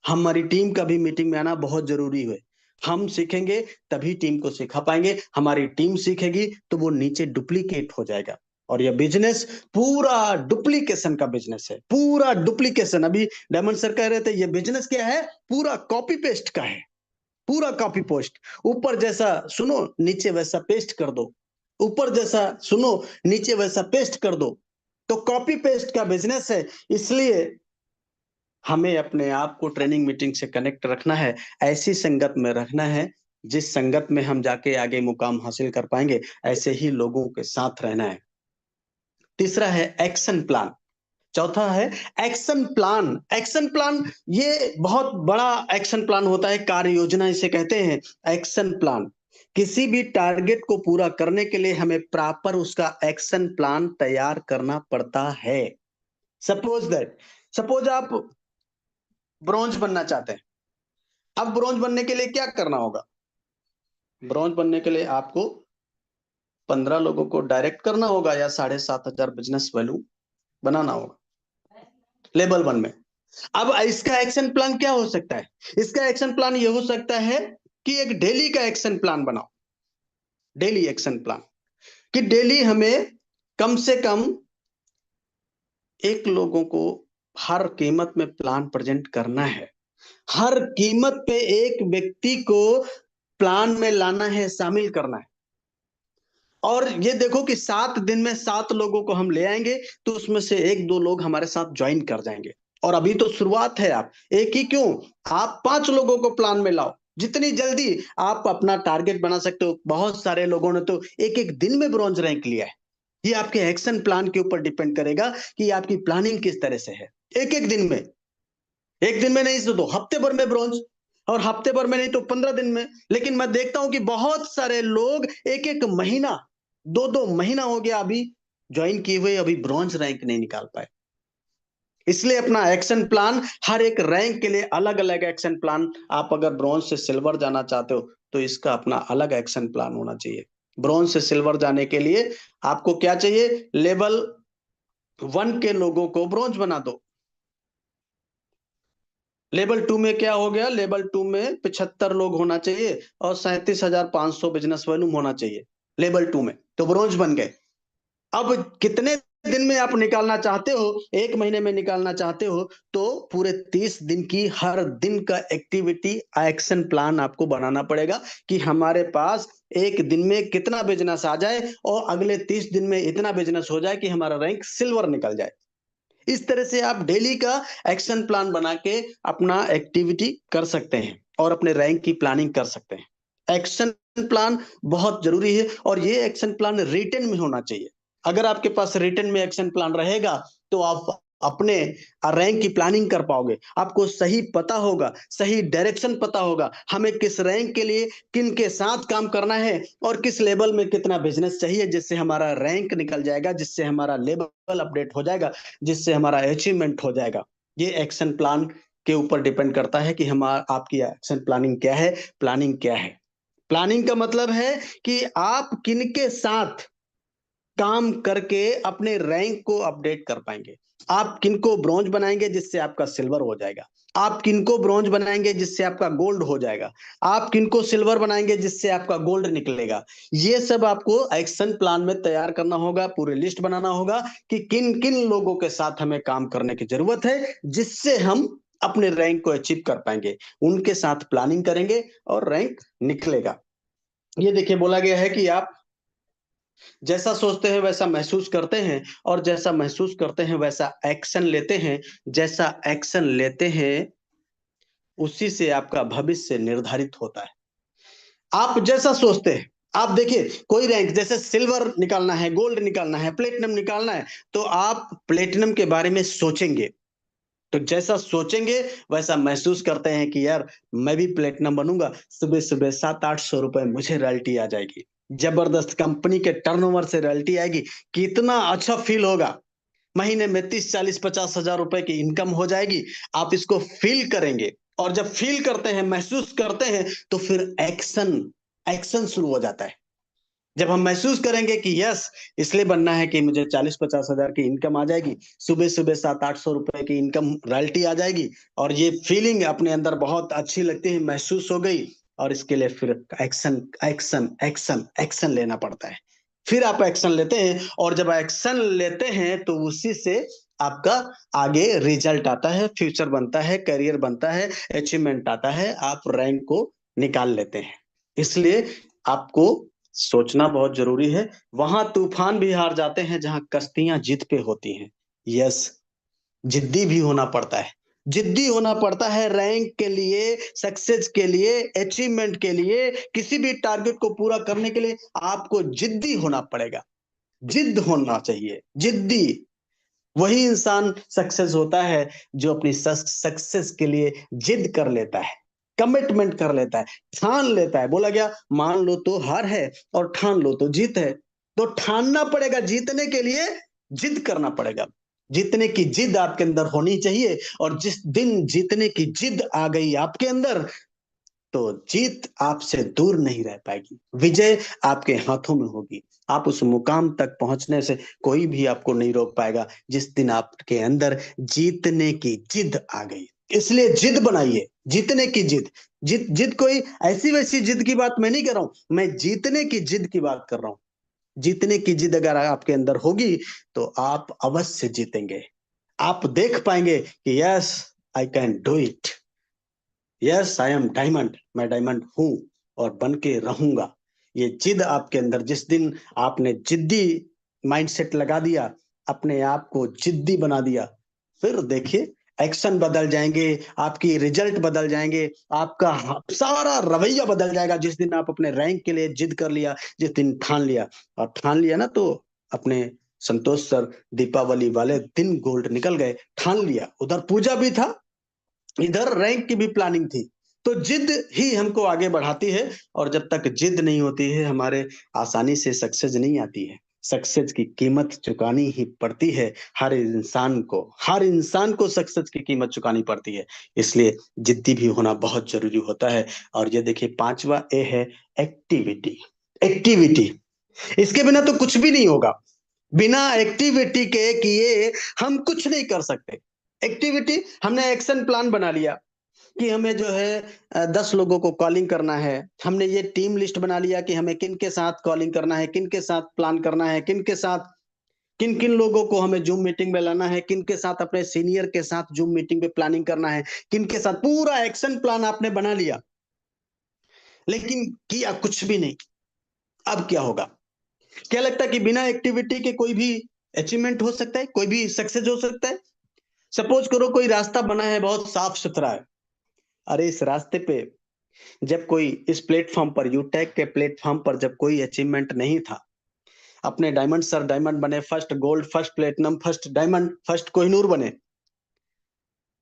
हमारी टीम का भी मीटिंग में आना बहुत जरूरी है। हम सीखेंगे तभी टीम को सिखा पाएंगे, हमारी टीम सीखेगी तो वो नीचे डुप्लीकेट हो जाएगा। और यह बिजनेस पूरा डुप्लीकेशन का बिजनेस है, पूरा डुप्लीकेशन। अभी डायमंड सर कह रहे थे ये बिजनेस क्या है, पूरा कॉपी पेस्ट का है, पूरा कॉपी पेस्ट। ऊपर जैसा सुनो नीचे वैसा पेस्ट कर दो, ऊपर जैसा सुनो नीचे वैसा पेस्ट कर दो, तो कॉपी पेस्ट का बिजनेस है। इसलिए हमें अपने आप को ट्रेनिंग मीटिंग से कनेक्ट रखना है, ऐसी संगत में रखना है जिस संगत में हम जाके आगे मुकाम हासिल कर पाएंगे, ऐसे ही लोगों के साथ रहना है। तीसरा है एक्शन प्लान। चौथा है एक्शन प्लान। एक्शन प्लान ये बहुत बड़ा एक्शन प्लान होता है, कार्य योजना इसे कहते हैं। एक्शन प्लान किसी भी टारगेट को पूरा करने के लिए हमें प्रॉपर उसका एक्शन प्लान तैयार करना पड़ता है। सपोज आप ब्रॉन्ज बनना चाहते हैं। अब ब्रॉन्ज बनने के लिए क्या करना होगा? ब्रॉन्ज बनने के लिए आपको 15 लोगों को डायरेक्ट करना होगा या 7,500 बिजनेस वैल्यू बनाना होगा लेवल 1 में। अब इसका एक्शन प्लान क्या हो सकता है? इसका एक्शन प्लान ये हो सकता है कि एक डेली का एक्शन प्लान बनाओ। डेली एक्शन प्लान कि डेली हमें कम से कम 1 लोगों को हर कीमत में प्लान प्रेजेंट करना है। हर कीमत पे एक व्यक्ति को प्लान में लाना है, शामिल करना है। और ये देखो कि 7 दिन में 7 लोगों को हम ले आएंगे तो उसमें से 1-2 लोग हमारे साथ ज्वाइन कर जाएंगे। और अभी तो शुरुआत है, आप एक ही क्यों, आप 5 लोगों को प्लान में लाओ, जितनी जल्दी आप अपना टारगेट बना सकते हो। बहुत सारे लोगों ने तो एक एक दिन में ब्रॉन्ज रैंक लिया है। ये आपके एक्शन प्लान के ऊपर डिपेंड करेगा कि आपकी प्लानिंग किस तरह से है। एक एक दिन में, एक दिन में नहीं तो हफ्ते भर में ब्रॉन्ज, और हफ्ते भर में नहीं तो 15 दिन में। लेकिन मैं देखता हूं कि बहुत सारे लोग एक एक महीना, 2-2 महीना हो गया अभी ज्वाइन किए हुए, अभी ब्रॉन्ज रैंक नहीं निकाल पाए। इसलिए अपना एक्शन प्लान, हर एक रैंक के लिए अलग अलग एक्शन प्लान। आप अगर ब्रॉन्ज से सिल्वर जाना चाहते हो तो इसका अपना अलग एक्शन प्लान होना चाहिए। ब्रॉन्ज से सिल्वर जाने के लिए आपको क्या चाहिए? लेवल 1 के लोगों को ब्रॉन्ज बना दो। लेवल 2 में क्या हो गया? लेवल 2 में 75 लोग होना चाहिए और 37,500 बिजनेस वॉल्यूम होना चाहिए लेवल 2 में, तो ब्रॉन्ज बन गए। अब कितने दिन में आप निकालना चाहते हो? 1 महीने में निकालना चाहते हो तो पूरे 30 दिन की हर दिन का एक्टिविटी एक्शन प्लान आपको बनाना पड़ेगा कि हमारे पास एक दिन में कितना बिजनेस आ जाए और अगले 30 दिन में इतना बिजनेस हो जाए कि हमारा रैंक सिल्वर निकल जाए। इस तरह से आप डेली का एक्शन प्लान बना के अपना एक्टिविटी कर सकते हैं और अपने रैंक की प्लानिंग कर सकते हैं। एक्शन प्लान बहुत जरूरी है और ये एक्शन प्लान रिटन में होना चाहिए। अगर आपके पास रिटन में एक्शन प्लान रहेगा तो आप अपने रैंक की प्लानिंग कर पाओगे। आपको सही पता होगा, सही डायरेक्शन पता होगा, हमें किस रैंक के लिए किन के साथ काम करना है और किस लेवल में कितना बिजनेस चाहिए, जिससे हमारा रैंक निकल जाएगा, जिससे हमारा लेवल अपडेट हो जाएगा, जिससे हमारा अचीवमेंट हो जाएगा। ये एक्शन प्लान के ऊपर डिपेंड करता है कि हमारा आपकी एक्शन प्लानिंग क्या है, प्लानिंग क्या है। प्लानिंग का मतलब है कि आप किनके साथ काम करके अपने रैंक को अपडेट कर पाएंगे। आप किनको ब्रॉन्ज बनाएंगे जिससे आपका सिल्वर हो जाएगा, आप किनको ब्रॉन्ज बनाएंगे जिससे आपका गोल्ड हो जाएगा, आप किनको सिल्वर बनाएंगे जिससे आपका गोल्ड निकलेगा। ये सब आपको एक्शन प्लान में तैयार करना होगा, पूरी लिस्ट बनाना होगा कि किन किन लोगों के साथ हमें काम करने की जरूरत है जिससे हम अपने रैंक को अचीव कर पाएंगे। उनके साथ प्लानिंग करेंगे और रैंक निकलेगा। ये देखिए बोला गया है कि आप जैसा सोचते हैं वैसा महसूस करते हैं और जैसा महसूस करते हैं वैसा एक्शन लेते हैं। जैसा एक्शन लेते हैं उसी से आपका भविष्य निर्धारित होता है। आप जैसा सोचते हैं, आप देखिए कोई रैंक जैसे सिल्वर निकालना है, गोल्ड निकालना है, प्लेटिनम निकालना है, तो आप प्लेटिनम के बारे में सोचेंगे। तो जैसा सोचेंगे वैसा महसूस करते हैं कि यार मैं भी प्लेटिनम बनूंगा, सुबह सुबह 700-800 रुपए मुझे रॉयल्टी आ जाएगी, जबरदस्त कंपनी के टर्नओवर से रॉयल्टी आएगी, कितना अच्छा फील होगा। महीने में 30-40-50 हजार रुपए की इनकम हो जाएगी। आप इसको फील करेंगे और जब फील करते हैं, महसूस करते हैं, तो फिर एक्शन एक्शन शुरू हो जाता है। जब हम महसूस करेंगे कि यस इसलिए बनना है कि मुझे 40-50 हजार की इनकम आ जाएगी, सुबह सुबह 700-800 रुपए की इनकम रॉयल्टी आ जाएगी और ये फीलिंग अपने अंदर बहुत अच्छी लगती है, महसूस हो गई, और इसके लिए फिर एक्शन एक्शन एक्शन एक्शन लेना पड़ता है। फिर आप एक्शन लेते हैं और जब एक्शन लेते हैं तो उसी से आपका आगे रिजल्ट आता है, फ्यूचर बनता है, करियर बनता है, अचीवमेंट आता है, आप रैंक को निकाल लेते हैं। इसलिए आपको सोचना बहुत जरूरी है। वहां तूफान भी हार जाते हैं जहां कश्तियां जिद पे होती हैं। यस, जिद्दी भी होना पड़ता है, जिद्दी होना पड़ता है रैंक के लिए, सक्सेस के लिए, अचीवमेंट के लिए, किसी भी टारगेट को पूरा करने के लिए आपको जिद्दी होना पड़ेगा। जिद होना चाहिए, जिद्दी। वही इंसान सक्सेस होता है जो अपनी सक्सेस के लिए जिद कर लेता है, कमिटमेंट कर लेता है, ठान लेता है। बोला गया मान लो तो हार है और ठान लो तो जीत है। तो ठानना पड़ेगा, जीतने के लिए जिद करना पड़ेगा। जीतने की जिद आपके अंदर होनी चाहिए और जिस दिन जीतने की जिद आ गई आपके अंदर तो जीत आपसे दूर नहीं रह पाएगी, विजय आपके हाथों में होगी। आप उस मुकाम तक पहुंचने से कोई भी आपको नहीं रोक पाएगा जिस दिन आपके अंदर जीतने की जिद आ गई। इसलिए जिद बनाइए, जीतने की जिद। जिद जिद कोई ऐसी वैसी जिद की बात मैं नहीं कर रहा हूं, मैं जीतने की जिद की बात कर रहा हूं। जीतने की जिद अगर आपके अंदर होगी तो आप अवश्य जीतेंगे। आप देख पाएंगे कि yes I can do it, yes I am diamond, मैं डायमंड हूं और बन के रहूंगा। ये जिद आपके अंदर, जिस दिन आपने जिद्दी माइंडसेट लगा दिया, अपने आप को जिद्दी बना दिया, फिर देखिए एक्शन बदल जाएंगे, आपकी रिजल्ट बदल जाएंगे, आपका सारा रवैया बदल जाएगा। जिस दिन आप अपने रैंक के लिए जिद कर लिया, जिस दिन ठान लिया, और ठान लिया ना, तो अपने संतोष सर दीपावली वाले दिन गोल्ड निकल गए। ठान लिया, उधर पूजा भी था, इधर रैंक की भी प्लानिंग थी। तो जिद ही हमको आगे बढ़ाती है, और जब तक जिद नहीं होती है हमारे आसानी से सक्सेस नहीं आती है। सक्सेस की कीमत चुकानी ही पड़ती है हर इंसान को सक्सेस की कीमत चुकानी पड़ती है। इसलिए जिद्दी भी होना बहुत जरूरी होता है। और ये देखिए 5वां ए है एक्टिविटी। इसके बिना तो कुछ भी नहीं होगा। बिना एक्टिविटी के किए हम कुछ नहीं कर सकते। एक्टिविटी, हमने एक्शन प्लान बना लिया कि हमें जो है 10 लोगों को कॉलिंग करना है। हमने ये टीम लिस्ट बना लिया कि हमें किन के साथ कॉलिंग करना है, किन के साथ प्लान करना है, किन के साथ किन किन लोगों को हमें जूम मीटिंग में लाना है, किन के साथ अपने सीनियर के साथ जूम मीटिंग पे प्लानिंग करना है, किन के साथ, पूरा एक्शन प्लान आपने बना लिया, लेकिन किया कुछ भी नहीं। अब क्या होगा? क्या लगता है कि बिना एक्टिविटी के कोई भी अचीवमेंट हो सकता है, कोई भी सक्सेस हो सकता है? सपोज करो कोई रास्ता बना है, बहुत साफ सुथरा है। अरे इस रास्ते पे जब कोई, इस प्लेटफॉर्म पर, यूटैग के प्लेटफॉर्म पर जब कोई अचीवमेंट नहीं था, अपने डायमंड सर डायमंड बने, first gold, first platinum, first diamond, first Kohinoor बने,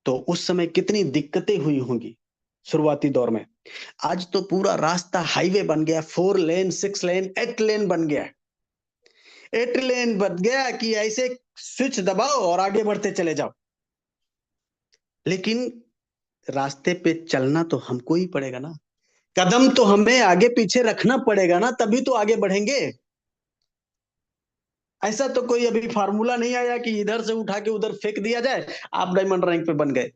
तो उस समय कितनी दिक्कतें हुई होंगी शुरुआती दौर में। आज तो पूरा रास्ता हाईवे बन गया, 4 लेन, 6 लेन, 8 लेन बन गया। 8 लेन बन गया कि ऐसे स्विच दबाओ और आगे बढ़ते चले जाओ। लेकिन रास्ते पे चलना तो हमको ही पड़ेगा ना, कदम तो हमें आगे पीछे रखना पड़ेगा ना, तभी तो आगे बढ़ेंगे। ऐसा तो कोई अभी फार्मूला नहीं आया कि इधर से उठा के उधर फेंक दिया जाए, आप डायमंड रैंक पे बन गए।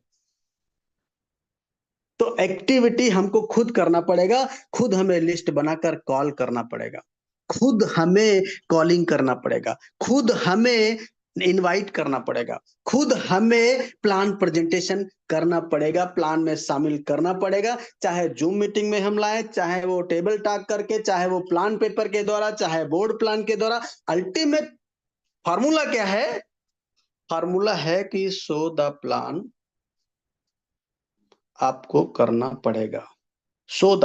तो एक्टिविटी हमको खुद करना पड़ेगा, खुद हमें लिस्ट बनाकर कॉल करना पड़ेगा, खुद हमें कॉलिंग करना पड़ेगा, खुद हमें इनवाइट करना पड़ेगा, खुद हमें प्लान प्रेजेंटेशन करना पड़ेगा, प्लान में शामिल करना पड़ेगा। चाहे जूम मीटिंग में हम लाए, चाहे वो टेबल टॉक करके, चाहे वो प्लान पेपर के द्वारा, चाहे बोर्ड प्लान के द्वारा। अल्टीमेट फार्मूला क्या है? फार्मूला है कि सो द प्लान आपको करना पड़ेगा। सो द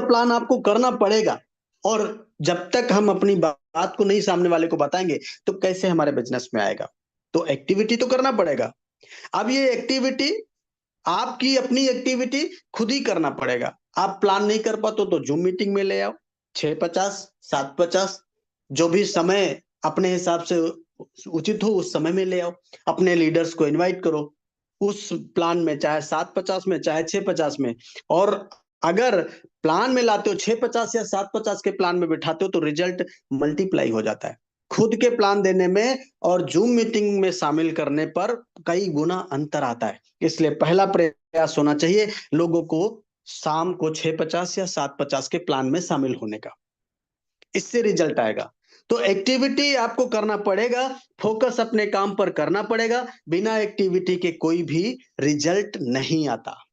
प्लान आपको करना पड़ेगा। और जब तक हम अपनी बात को नहीं सामने वाले को बताएंगे तो कैसे हमारे बिजनेस में आएगा? तो एक्टिविटी तो करना पड़ेगा। अब ये एक्टिविटी, आपकी अपनी एक्टिविटी खुद ही करना पड़ेगा। आप प्लान नहीं कर पाते तो जूम मीटिंग में ले आओ, 6:50, 7:50, जो भी समय अपने हिसाब से उचित हो उस समय में ले आओ। अपने लीडर्स को इनवाइट करो उस प्लान में, चाहे 7:50 में, चाहे 6:50 में। और अगर प्लान में लाते हो 6:50 या 7:50 के प्लान में बिठाते हो तो रिजल्ट मल्टीप्लाई हो जाता है। खुद के प्लान देने में और जूम मीटिंग में शामिल करने पर कई गुना अंतर आता है। इसलिए पहला प्रयास होना चाहिए लोगों को शाम को 6:50 या 7:50 के प्लान में शामिल होने का। इससे रिजल्ट आएगा। तो एक्टिविटी आपको करना पड़ेगा, फोकस अपने काम पर करना पड़ेगा। बिना एक्टिविटी के कोई भी रिजल्ट नहीं आता।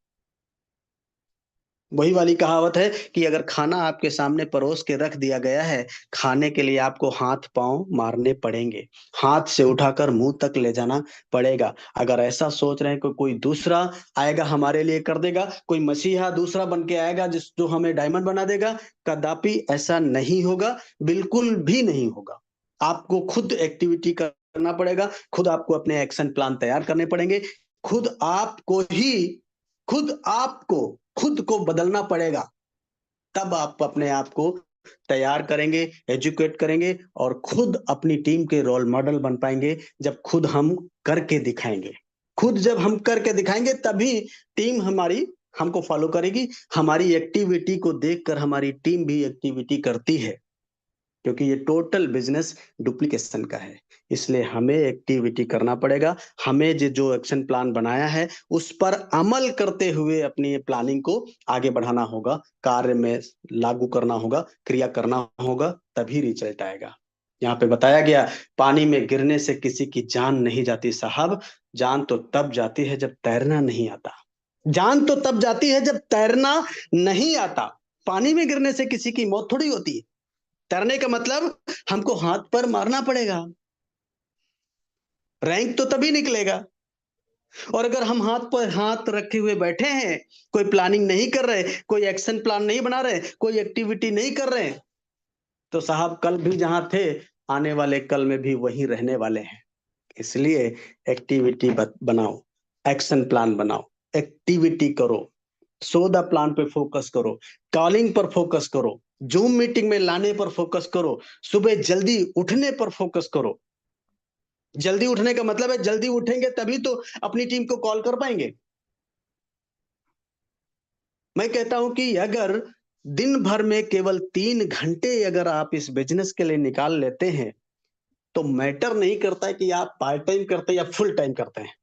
वही वाली कहावत है कि अगर खाना आपके सामने परोस के रख दिया गया है, खाने के लिए आपको हाथ पांव मारने पड़ेंगे, हाथ से उठाकर मुंह तक ले जाना पड़ेगा। अगर ऐसा सोच रहे हैं कि कोई दूसरा आएगा हमारे लिए कर देगा, कोई मसीहा दूसरा बन के आएगा जो हमें डायमंड बना देगा, कदापि ऐसा नहीं होगा, बिल्कुल भी नहीं होगा। आपको खुद एक्टिविटी करना पड़ेगा, खुद आपको अपने एक्शन प्लान तैयार करने पड़ेंगे, खुद आपको खुद को बदलना पड़ेगा। तब आप अपने आप को तैयार करेंगे, एजुकेट करेंगे और खुद अपनी टीम के रोल मॉडल बन पाएंगे। जब खुद हम करके दिखाएंगे, जब हम करके दिखाएंगे तभी टीम हमारी हमको फॉलो करेगी। हमारी एक्टिविटी को देखकर हमारी टीम भी एक्टिविटी करती है, क्योंकि ये टोटल बिजनेस डुप्लीकेशन का है। इसलिए हमें एक्टिविटी करना पड़ेगा। हमें जो एक्शन प्लान बनाया है उस पर अमल करते हुए अपनी प्लानिंग को आगे बढ़ाना होगा, कार्य में लागू करना होगा, क्रिया करना होगा, तभी रिजल्ट आएगा। यहाँ पे बताया गया, पानी में गिरने से किसी की जान नहीं जाती साहब, जान तो तब जाती है जब तैरना नहीं आता। जान तो तब जाती है जब तैरना नहीं आता। पानी में गिरने से किसी की मौत थोड़ी होती है। तैरने का मतलब हमको हाथ पर मारना पड़ेगा, रैंक तो तभी निकलेगा। और अगर हम हाथ पर हाथ रखे हुए बैठे हैं, कोई प्लानिंग नहीं कर रहे, कोई एक्शन प्लान नहीं बना रहे, कोई एक्टिविटी नहीं कर रहे, तो साहब कल भी जहां थे, आने वाले कल में भी वहीं रहने वाले हैं। इसलिए एक्टिविटी बनाओ, एक्शन प्लान बनाओ, एक्टिविटी करो, सौदा प्लान पे फोकस करो, कॉलिंग पर फोकस करो, जूम मीटिंग में लाने पर फोकस करो, सुबह जल्दी उठने पर फोकस करो। जल्दी उठने का मतलब है जल्दी उठेंगे तभी तो अपनी टीम को कॉल कर पाएंगे। मैं कहता हूं कि अगर दिन भर में केवल 3 घंटे अगर आप इस बिजनेस के लिए निकाल लेते हैं, तो मैटर नहीं करता है कि आप पार्ट टाइम करते हैं या फुल टाइम करते हैं।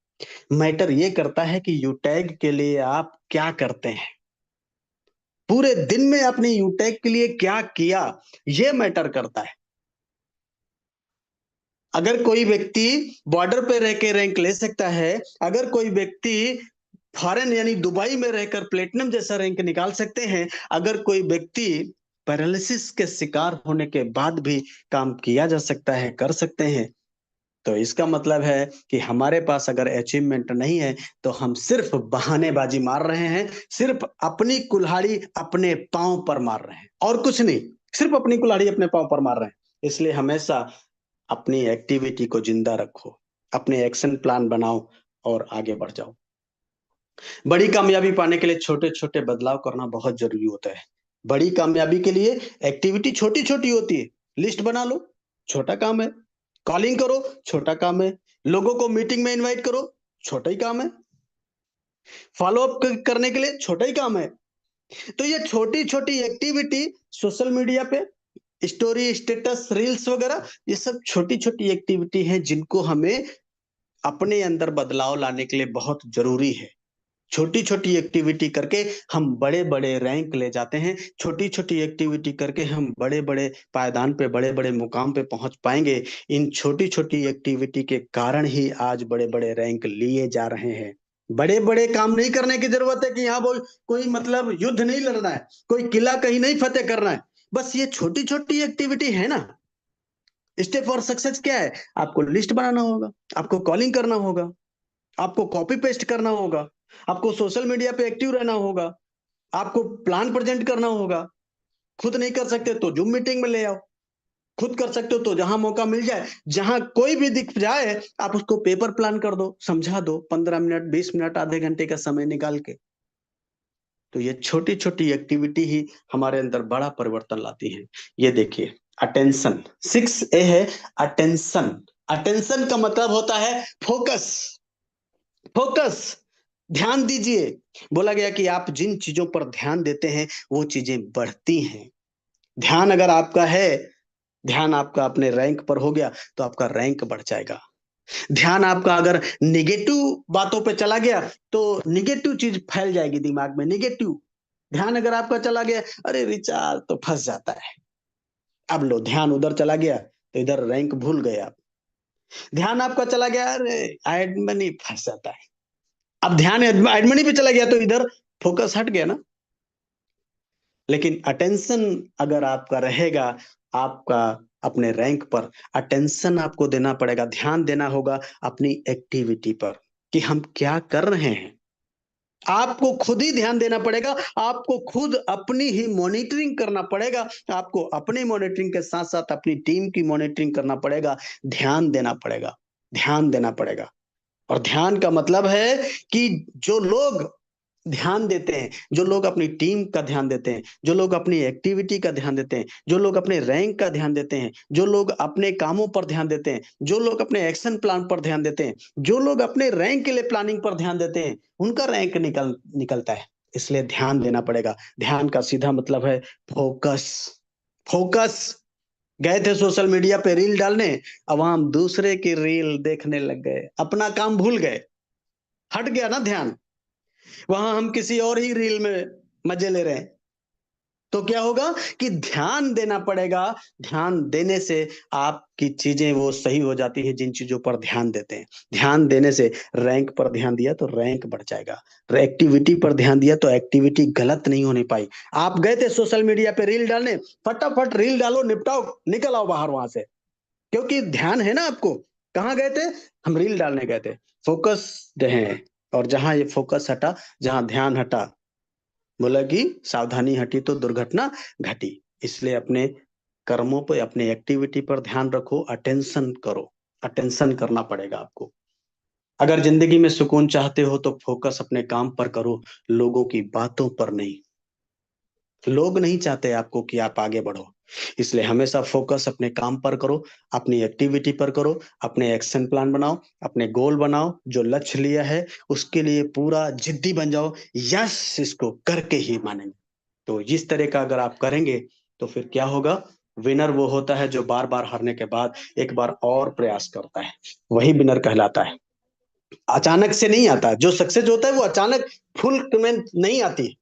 मैटर ये करता है कि यूटैग के लिए आप क्या करते हैं, पूरे दिन में आपने यूटैग के लिए क्या किया, ये मैटर करता है। अगर कोई व्यक्ति बॉर्डर पे रह के रैंक ले सकता है, अगर कोई व्यक्ति फॉरेन यानी दुबई में रहकर प्लेटिनम जैसा रैंक निकाल सकते हैं, अगर कोई व्यक्ति पैरालिसिस के शिकार होने के बाद भी काम किया जा सकता है, कर सकते हैं, तो इसका मतलब है कि हमारे पास अगर अचीवमेंट नहीं है तो हम सिर्फ बहानेबाजी मार रहे हैं, सिर्फ अपनी कुल्हाड़ी अपने पांव पर मार रहे हैं और कुछ नहीं, सिर्फ अपनी कुल्हाड़ी अपने पांव पर मार रहे हैं। इसलिए हमेशा अपनी एक्टिविटी को जिंदा रखो, अपने एक्शन प्लान बनाओ और आगे बढ़ जाओ। बड़ी कामयाबी पाने के लिए छोटे छोटे बदलाव करना बहुत जरूरी होता है। बड़ी कामयाबी के लिए एक्टिविटी छोटी छोटी होती है। लिस्ट बना लो, छोटा काम है। कॉलिंग करो, छोटा काम है। लोगों को मीटिंग में इनवाइट करो, छोटा ही काम है। फॉलो अप करने के लिए छोटा ही काम है। तो ये छोटी छोटी एक्टिविटी सोशल मीडिया पे स्टोरी, स्टेटस, रील्स वगैरह, ये सब छोटी छोटी एक्टिविटी है जिनको हमें अपने अंदर बदलाव लाने के लिए बहुत जरूरी है। छोटी छोटी एक्टिविटी करके हम बड़े बड़े रैंक ले जाते हैं। छोटी छोटी एक्टिविटी करके हम बड़े बड़े पायदान पे, बड़े बड़े मुकाम पे पहुंच पाएंगे। इन छोटी छोटी एक्टिविटी के कारण ही आज बड़े बड़े रैंक लिए जा रहे हैं। बड़े बड़े काम नहीं करने की जरूरत है कि यहाँ कोई मतलब युद्ध नहीं लड़ना है, कोई किला कहीं नहीं फतेह करना है। बस ये छोटी छोटी एक्टिविटी है ना। स्टेप फॉर सक्सेस क्या है? आपको लिस्ट बनाना होगा, आपको कॉलिंग करना होगा, आपको कॉपी पेस्ट करना होगा, आपको सोशल मीडिया पे एक्टिव रहना होगा, आपको प्लान प्रेजेंट करना होगा। खुद नहीं कर सकते तो जूम मीटिंग में ले आओ, खुद कर सकते हो तो जहां मौका मिल जाए, जहां कोई भी दिख जाए, आप उसको पेपर प्लान कर दो, समझा दो, 15 मिनट, 20 मिनट, आधे घंटे का समय निकाल के। तो ये छोटी छोटी एक्टिविटी ही हमारे अंदर बड़ा परिवर्तन लाती है। ये देखिए, अटेंशन, 6A है अटेंशन। अटेंशन का मतलब होता है फोकस। फोकस, ध्यान दीजिए। बोला गया कि आप जिन चीजों पर ध्यान देते हैं वो चीजें बढ़ती हैं। ध्यान अगर आपका है, ध्यान आपका अपने रैंक पर हो गया तो आपका रैंक बढ़ जाएगा। ध्यान आपका अगर निगेटिव बातों पे चला गया तो निगेटिव चीज फैल जाएगी दिमाग में, निगेटिव। ध्यान अगर आपका चला गया, अरे रिचार्ज तो फंस जाता है, अब लो ध्यान उधर चला गया तो इधर रैंक भूल गए आप। ध्यान आपका चला गया, अरे एड मनी, फंस जाता है। अब ध्यान एड मनी पे चला गया तो इधर फोकस हट गया ना। लेकिन अटेंशन अगर आपका रहेगा, आपका अपने रैंक पर अटेंशन आपको देना पड़ेगा, ध्यान देना होगा अपनी एक्टिविटी पर कि हम क्या कर रहे हैं। आपको खुद ही ध्यान देना पड़ेगा, आपको खुद अपनी ही मॉनिटरिंग करना पड़ेगा, आपको अपनी मॉनिटरिंग के साथ साथ अपनी टीम की मॉनिटरिंग करना पड़ेगा, ध्यान देना पड़ेगा, ध्यान देना पड़ेगा। और ध्यान का मतलब है कि जो लोग ध्यान देते हैं, जो लोग अपनी टीम का ध्यान देते हैं, जो लोग अपनी एक्टिविटी का ध्यान देते हैं, जो लोग अपने रैंक का ध्यान देते हैं, जो लोग अपने कामों पर ध्यान देते हैं, जो लोग अपने एक्शन प्लान पर ध्यान देते हैं, जो लोग अपने रैंक के लिए प्लानिंग पर ध्यान देते हैं, उनका रैंक निकलता है। इसलिए ध्यान देना पड़ेगा। ध्यान का सीधा मतलब है फोकस। फोकस। गए थे सोशल मीडिया पे रील डालने, अब हम दूसरे की रील देखने लग गए, अपना काम भूल गए, हट गया ना ध्यान। वहां हम किसी और ही रील में मजे ले रहे हैं। तो क्या होगा कि ध्यान देना पड़ेगा। ध्यान देने से आपकी चीजें वो सही हो जाती है जिन चीजों पर ध्यान देते हैं। ध्यान देने से रैंक पर ध्यान दिया तो रैंक बढ़ जाएगा, एक्टिविटी पर ध्यान दिया तो एक्टिविटी गलत नहीं होने पाई। आप गए थे सोशल मीडिया पे रील डालने, फटाफट रील डालो, निपटाओ, निकल आओ बाहर वहां से, क्योंकि ध्यान है ना आपको। कहाँ गए थे? हम रील डालने गए थे, फोकस हैं। और जहां ये फोकस हटा, जहां ध्यान हटा, बोला कि सावधानी हटी तो दुर्घटना घटी। इसलिए अपने कर्मों पे, अपने एक्टिविटी पर ध्यान रखो, अटेंशन करो, अटेंशन करना पड़ेगा आपको। अगर जिंदगी में सुकून चाहते हो तो फोकस अपने काम पर करो, लोगों की बातों पर नहीं। लोग नहीं चाहते आपको कि आप आगे बढ़ो, इसलिए हमेशा फोकस अपने काम पर करो, अपनी एक्टिविटी पर करो, अपने एक्शन प्लान बनाओ, अपने गोल बनाओ, जो लक्ष्य लिया है उसके लिए पूरा जिद्दी बन जाओ, यस इसको करके ही मानेंगे। तो इस तरह का अगर आप करेंगे तो फिर क्या होगा? विनर वो होता है जो बार बार हारने के बाद एक बार और प्रयास करता है, वही विनर कहलाता है। अचानक से नहीं आता, जो सक्सेस होता है वो अचानक फुल में नहीं आती,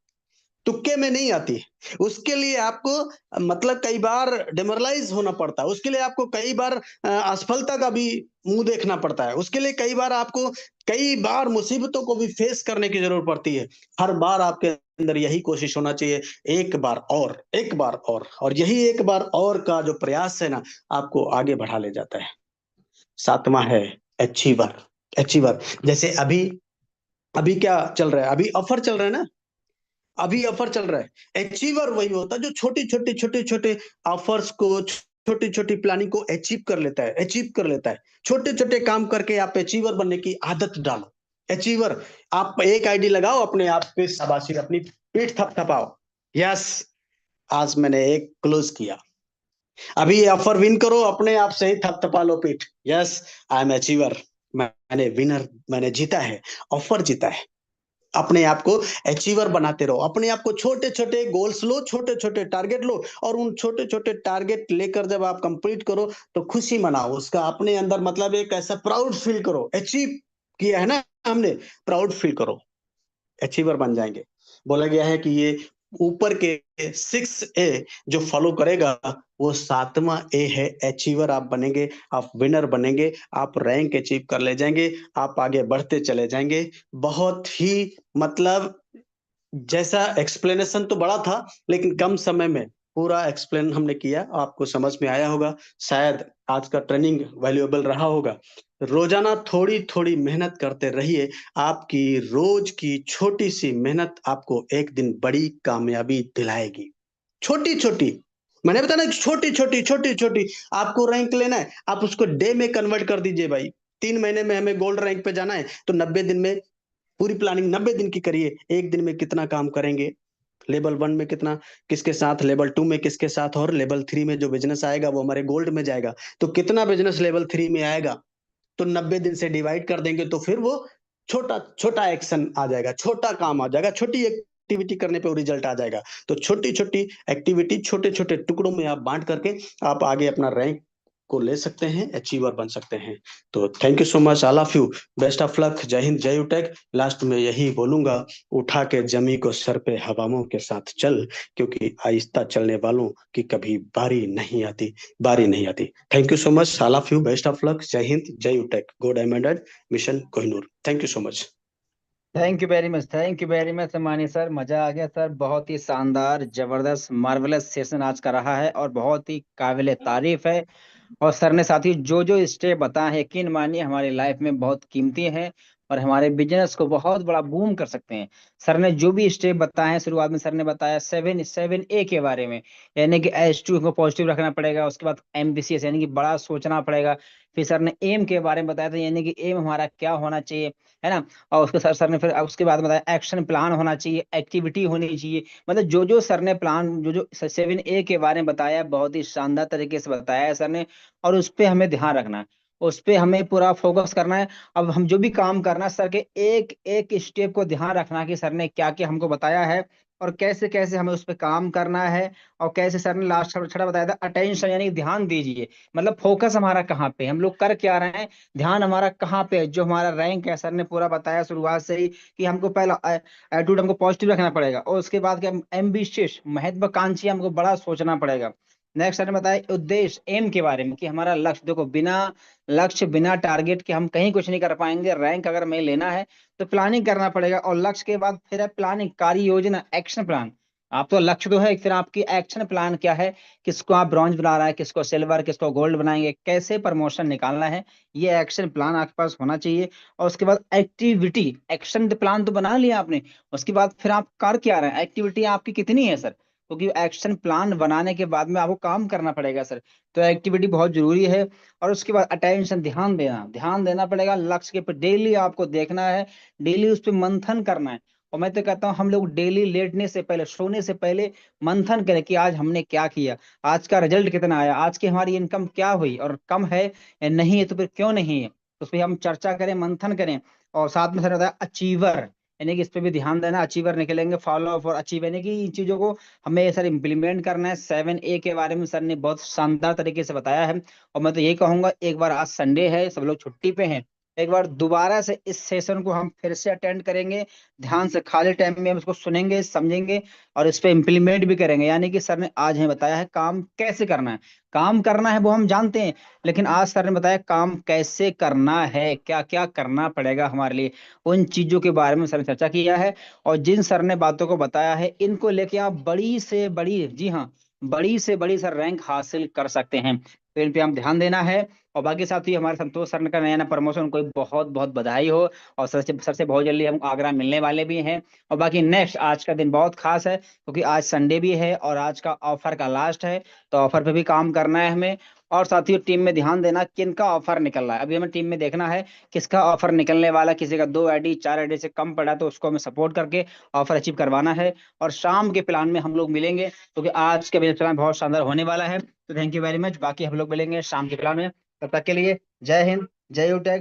तुक्के में नहीं आती। उसके लिए आपको मतलब कई बार डिमोरलाइज होना पड़ता है, उसके लिए आपको कई बार असफलता का भी मुंह देखना पड़ता है, उसके लिए कई बार आपको कई बार मुसीबतों को भी फेस करने की जरूरत पड़ती है। हर बार आपके अंदर यही कोशिश होना चाहिए, एक बार और, एक बार और यही एक बार और का जो प्रयास है ना, आपको आगे बढ़ा ले जाता है। सातवां है अचीवर। अचीवर जैसे अभी अभी क्या चल रहा है? अभी ऑफर चल रहा है ना, अभी ऑफर चल रहा है। अचीवर वही होता है जो छोटे छोटे ऑफर्स को, छोटी छोटी प्लानिंग को अचीव कर लेता है, अचीव कर लेता है। छोटे छोटे काम करके आप अचीवर बनने की आदत डालो। अचीवर, आप एक आईडी लगाओ, अपने आप पे शाबाशी, अपनी पीठ थपथपाओ, यस आज मैंने एक क्लोज किया। अभी ऑफर विन करो, अपने आप से ही थपथपा लो पीठ, यस आई एम अचीवर, मैंने विनर, मैंने जीता है, ऑफर जीता है। अपने आप को अचीवर बनाते रहो, अपने आप को छोटे छोटे गोल्स लो, छोटे छोटे टारगेट लो, और उन छोटे छोटे टारगेट लेकर जब आप कंप्लीट करो तो खुशी मनाओ उसका, अपने अंदर मतलब एक ऐसा प्राउड फील करो, अचीव किया है ना हमने, प्राउड फील करो, अचीवर बन जाएंगे। बोला गया है कि ये ऊपर के 6A जो फॉलो करेगा वो 7वां A है, अचीवर आप बनेंगे, आप विनर बनेंगे, आप रैंक अचीव कर ले जाएंगे, आप आगे बढ़ते चले जाएंगे। बहुत ही मतलब जैसा एक्सप्लेनेशन तो बड़ा था, लेकिन कम समय में पूरा एक्सप्लेन हमने किया, आपको समझ में आया होगा। शायद आज का ट्रेनिंग वैल्यूएबल रहा होगा। रोजाना थोड़ी थोड़ी मेहनत करते रहिए, आपकी रोज की छोटी सी मेहनत आपको एक दिन बड़ी कामयाबी दिलाएगी। छोटी छोटी, मैंने बताया ना, छोटी छोटी छोटी छोटी। आपको रैंक लेना है, आप उसको डे में कन्वर्ट कर दीजिए भाई। 3 महीने में हमें गोल्ड रैंक पे जाना है तो 90 दिन में पूरी प्लानिंग 90 दिन की करिए। एक दिन में कितना काम करेंगे, लेवल 1 में कितना किसके साथ, लेवल 2 में किसके साथ, और लेवल 3 में जो बिजनेस आएगा वो हमारे गोल्ड में जाएगा, तो कितना बिजनेस लेवल 3 में आएगा, तो 90 दिन से डिवाइड कर देंगे तो फिर वो छोटा छोटा एक्शन आ जाएगा, छोटा काम आ जाएगा, छोटी एक्टिविटी करने पे वो रिजल्ट आ जाएगा। तो छोटी छोटी एक्टिविटी छोटे छोटे टुकड़ों में आप बांट करके आप आगे अपना रैंक को ले सकते हैं, अचीवर बन सकते हैं। तो thank you so much all of you, best of luck, जय हिंद, जय यूटेक। लास्ट में यही बोलूंगा, उठा के जमी को सर पे हवाओं के साथ चल, क्योंकि आहिस्ता चलने वालों की कभी बारी नहीं आती, बारी नहीं आती। Thank you so much all of you, best of luck, जय हिंद, जय UTech, go diamond mission Kohinoor. Thank you so much. Thank you very much, thank you very much सम्मानित सर, मजा आ गया सर। बहुत ही शानदार, जबरदस्त, मार्वलस सेशन आज का रहा है और बहुत ही काबिल तारीफ है। और सर ने साथी जो जो स्टेप बताए हैं, यकीन मानिए हमारी लाइफ में बहुत कीमती हैं और हमारे बिजनेस को बहुत बड़ा बूम कर सकते हैं। सर ने जो भी स्टेप बताए हैं, शुरुआत में सर ने बताया 7A के बारे में, यानी कि H2 को पॉजिटिव रखना पड़ेगा, उसके बाद एम्बिशियस यानी कि बड़ा सोचना पड़ेगा। फिर सर ने एम के बारे में बताया था, यानी कि एम हमारा क्या होना चाहिए, है ना। और उसके सर ने फिर उसके बाद बताया एक्शन प्लान होना चाहिए, एक्टिविटी होनी चाहिए। मतलब जो जो सर ने प्लान, जो जो 7A के बारे में बताया, बहुत ही शानदार तरीके से बताया है सर ने। और उस पे हमें ध्यान रखना है, उस पे हमें पूरा फोकस करना है। अब हम जो भी काम करना है, सर के एक एक स्टेप को ध्यान रखना कि सर ने क्या क्या हमको बताया है और कैसे कैसे हमें उस पे काम करना है। और कैसे सर ने लास्ट छठा बताया था, अटेंशन यानी कि ध्यान दीजिए। मतलब फोकस हमारा कहाँ पे है, हम लोग कर क्या रहे हैं, ध्यान हमारा कहाँ पे है। जो हमारा रैंक है, सर ने पूरा बताया शुरुआत से ही कि हमको पहला एटीट्यूड हमको पॉजिटिव रखना पड़ेगा, और उसके बाद क्या, एम्बिशियस, महत्वाकांक्षी, हमको बड़ा सोचना पड़ेगा। नेक्स्ट सर ने बताया उद्देश्य, एम के बारे में, कि हमारा लक्ष्य, देखो बिना लक्ष्य बिना टारगेट के हम कहीं कुछ नहीं कर पाएंगे। रैंक अगर हमें लेना है तो प्लानिंग करना पड़ेगा, और लक्ष्य के बाद फिर है प्लानिंग, कार्य योजना, एक्शन प्लान। आप तो लक्ष्य तो है, फिर आपकी एक्शन प्लान क्या है, किसको आप ब्रॉन्ज बना रहा है, किसको सिल्वर, किसको गोल्ड बनाएंगे, कैसे प्रमोशन निकालना है, ये एक्शन प्लान आपके पास होना चाहिए। और उसके बाद एक्टिविटी, एक्शन प्लान तो बना लिया आपने, उसके बाद फिर आप कर क्या रहे हैं, एक्टिविटी आपकी कितनी है सर, क्योंकि एक्शन प्लान बनाने के बाद में आपको काम करना पड़ेगा सर। तो एक्टिविटी बहुत जरूरी है। और उसके बाद अटेंशन, ध्यान देना पड़ेगा लक्ष्य के पर, डेली आपको देखना है, डेली उस पर मंथन करना है। और मैं तो कहता हूँ हम लोग डेली लेटने से पहले, सोने से पहले मंथन करें कि आज हमने क्या किया, आज का रिजल्ट कितना आया, आज की हमारी इनकम क्या हुई, और कम है या नहीं है तो फिर क्यों नहीं है, उस पर हम चर्चा करें, मंथन करें। और साथ में सर बताया अचीवर, यानी कि इस पे भी ध्यान देना, अचीवर निकलेंगे, फॉलो अप और अचीव, यानी कि इन चीजों को हमें सर इम्प्लीमेंट करना है। 7A के बारे में सर ने बहुत शानदार तरीके से बताया है। और मैं तो यही कहूंगा, एक बार आज संडे है, सब लोग छुट्टी पे हैं, एक बार दोबारा से इस सेशन को हम फिर से अटेंड करेंगे, ध्यान से खाली टाइम में हम इसको सुनेंगे, समझेंगे और इस पे इम्प्लीमेंट भी करेंगे। यानी कि सर ने आज हमें बताया है काम कैसे करना है, काम करना है वो हम जानते हैं, लेकिन आज सर ने बताया काम कैसे करना है, क्या क्या करना पड़ेगा हमारे लिए, उन चीजों के बारे में सर ने चर्चा किया है। और जिन सर ने बातों को बताया है, इनको लेके आप बड़ी से बड़ी, जी हाँ, बड़ी से बड़ी सर रैंक हासिल कर सकते हैं। तो इन पे हम ध्यान देना है। और बाकी साथी, हमारे संतोष सर का नया नया प्रमोशन, कोई बहुत बहुत बधाई हो। और सर से बहुत जल्दी हम आगरा मिलने वाले भी हैं। और बाकी नेक्स्ट, आज का दिन बहुत खास है क्योंकि आज संडे भी है और आज का ऑफर का लास्ट है, तो ऑफर पे भी काम करना है हमें। और साथियों, टीम में ध्यान देना किनका ऑफर निकल रहा है, अभी हमें टीम में देखना है किसका ऑफर निकलने वाला, किसी का 2 आईडी 4 आईडी से कम पड़ा तो उसको हमें सपोर्ट करके ऑफर अचीव करवाना है। और शाम के प्लान में हम लोग मिलेंगे क्योंकि आज का प्लान बहुत शानदार होने वाला है। तो थैंक यू वेरी मच, बाकी हम लोग मिलेंगे शाम के प्लान में। तब तक के लिए जय हिंद, जय यूटेक।